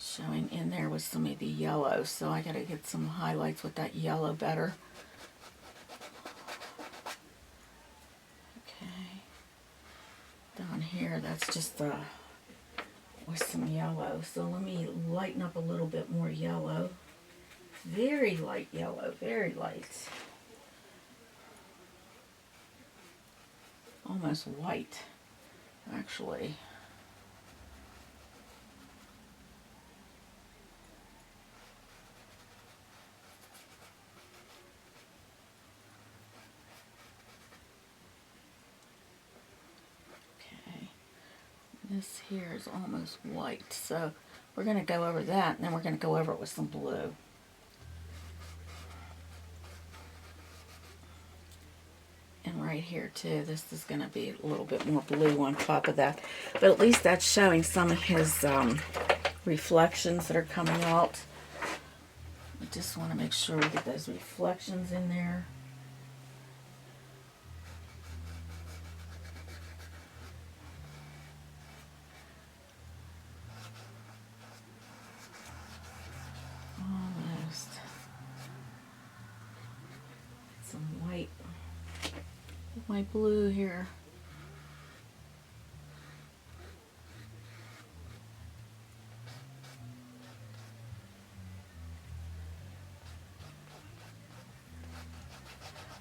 Speaker 1: Showing in there with some of the yellow, so I gotta get some highlights with that yellow better. Okay, down here that's just with some yellow, so let me lighten up a little bit more yellow. Very light yellow, very light, almost white actually. This here is almost white, so we're going to go over that, and then we're going to go over it with some blue. And right here too, this is going to be a little bit more blue on top of that. But at least that's showing some of his reflections that are coming out. I just want to make sure we get those reflections in there. some white with my blue here.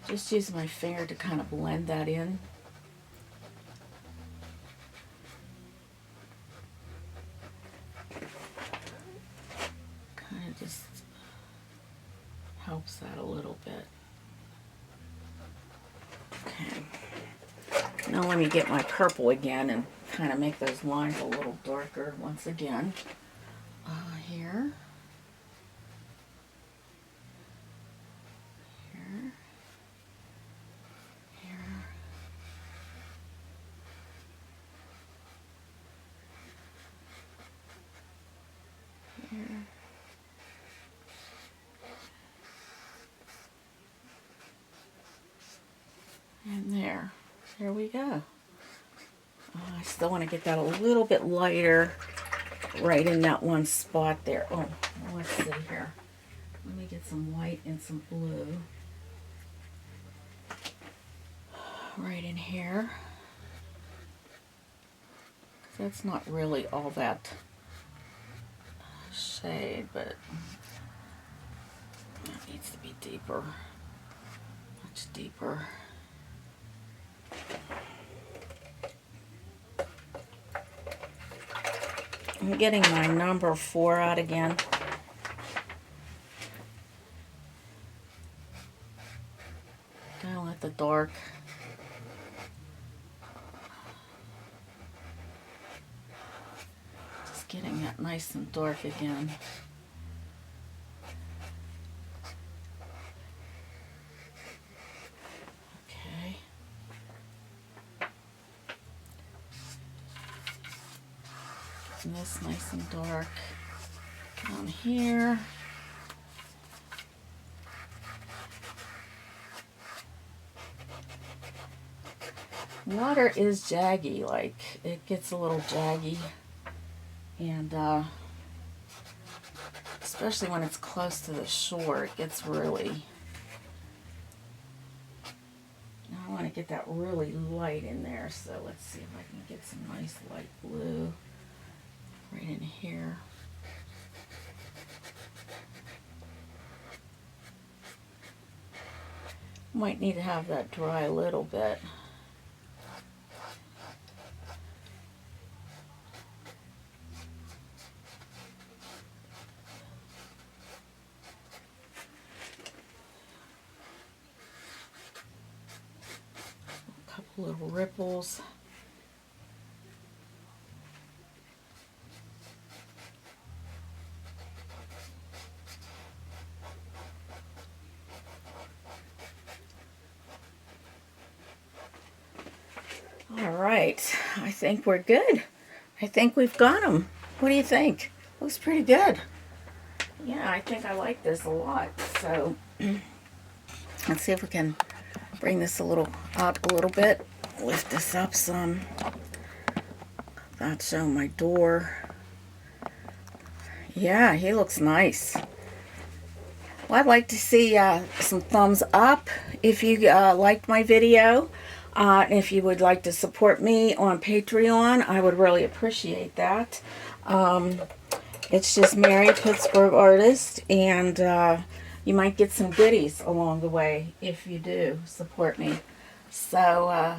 Speaker 1: Just use my finger to kind of blend that in. Kind of just helps that a little bit. Okay. Now let me get my purple again and kind of make those lines a little darker once again. Here. Here. Here. Here. And there we go. I still want to get that a little bit lighter right in that one spot there. Oh, let's see here. Let me get some white and some blue right in here. That's not really all that shade, but that needs to be deeper, much deeper. I'm getting my number 4 out again. Gonna let the dark just getting that nice and dark again. Okay. Getting this nice and dark down here. Water is jaggy, like it gets a little jaggy, and especially when it's close to the shore, it gets really. Now I want to get that really light in there, so let's see if I can get some nice light blue right in here. Might need to have that dry a little bit. Little ripples. All right, I think we're good. I think we've got them. What do you think? Looks pretty good. Yeah, I think I like this a lot. So let's see if we can bring this a little up a little bit. Lift this up some. That's showing my door. Yeah, he looks nice. Well, I'd like to see some thumbs up if you liked my video. If you would like to support me on Patreon, I would really appreciate that. It's just Mary, Pittsburgh Artist, and you might get some goodies along the way if you do support me. So,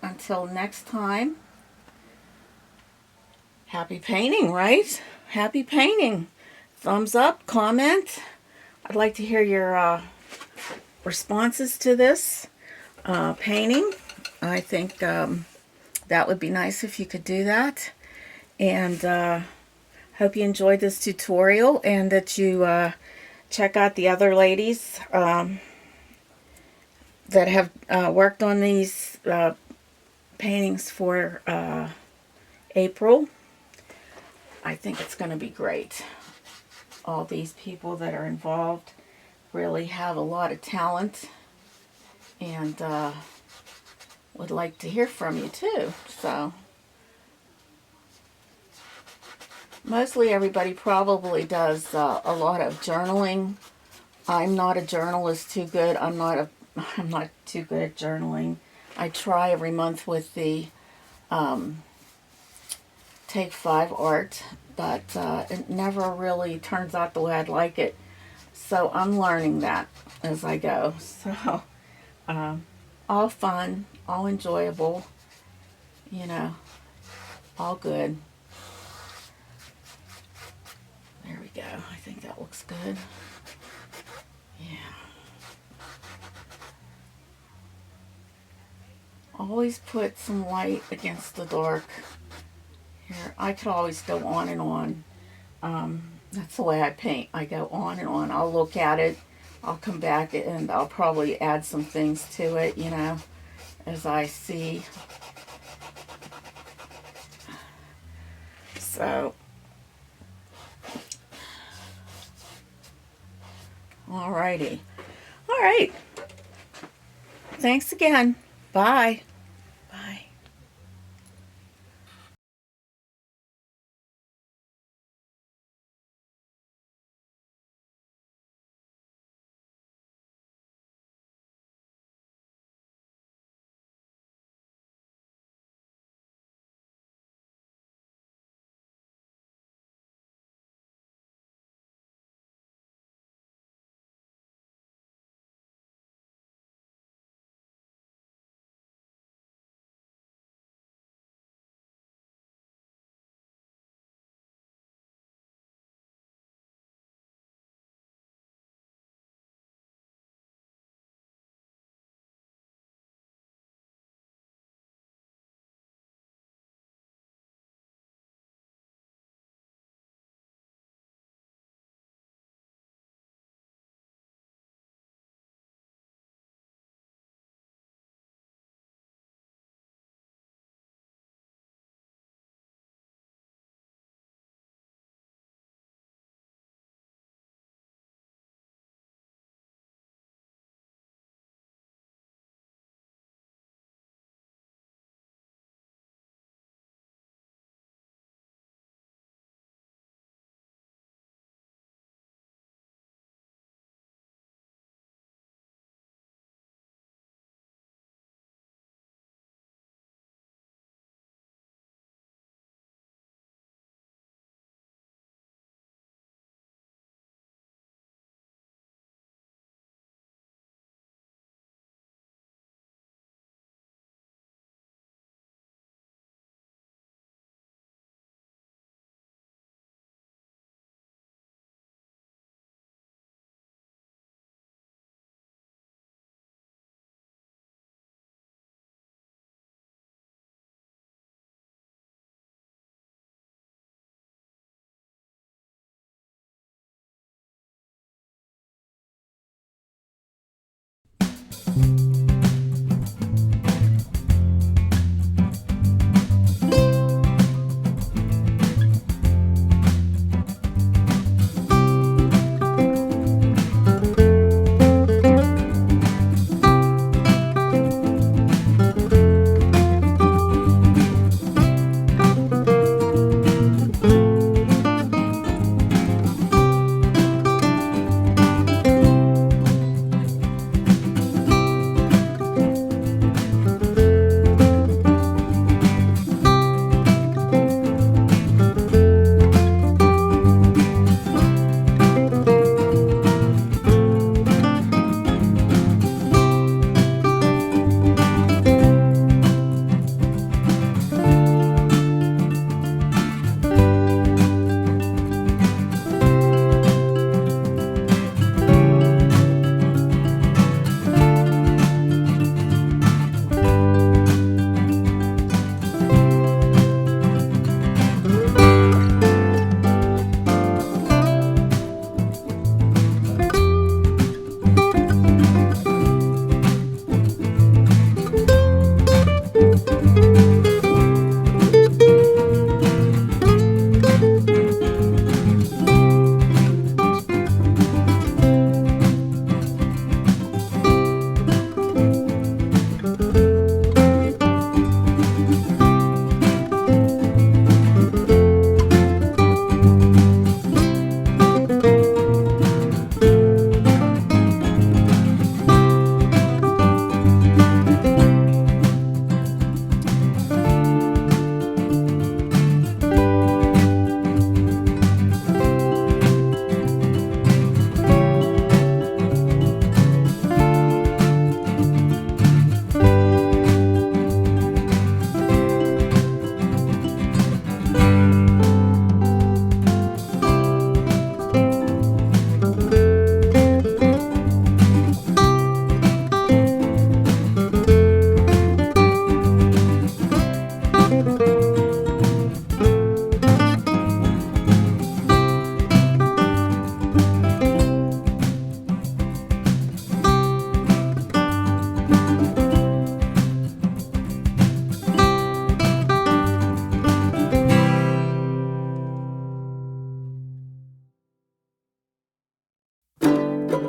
Speaker 1: until next time, happy painting, right? Happy painting. Thumbs up, comment. I'd like to hear your responses to this painting. I think that would be nice if you could do that. And hope you enjoyed this tutorial and that you check out the other ladies that have worked on these paintings for April. I think it's going to be great. All these people that are involved really have a lot of talent, and would like to hear from you too. So mostly everybody probably does a lot of journaling I'm not a journalist too good. I'm not too good at journaling. I try every month with the Take 5 art, but it never really turns out the way I'd like it. So I'm learning that as I go. So all fun, all enjoyable, you know, all good. There we go. I think that looks good. Yeah. Always put some light against the dark. Here, I could always go on and on. That's the way I paint. I go on and on. I'll look at it. I'll come back and I'll probably add some things to it, you know, as I see. So, alrighty. All right. Thanks again. Bye. Bye.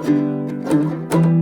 Speaker 2: Good.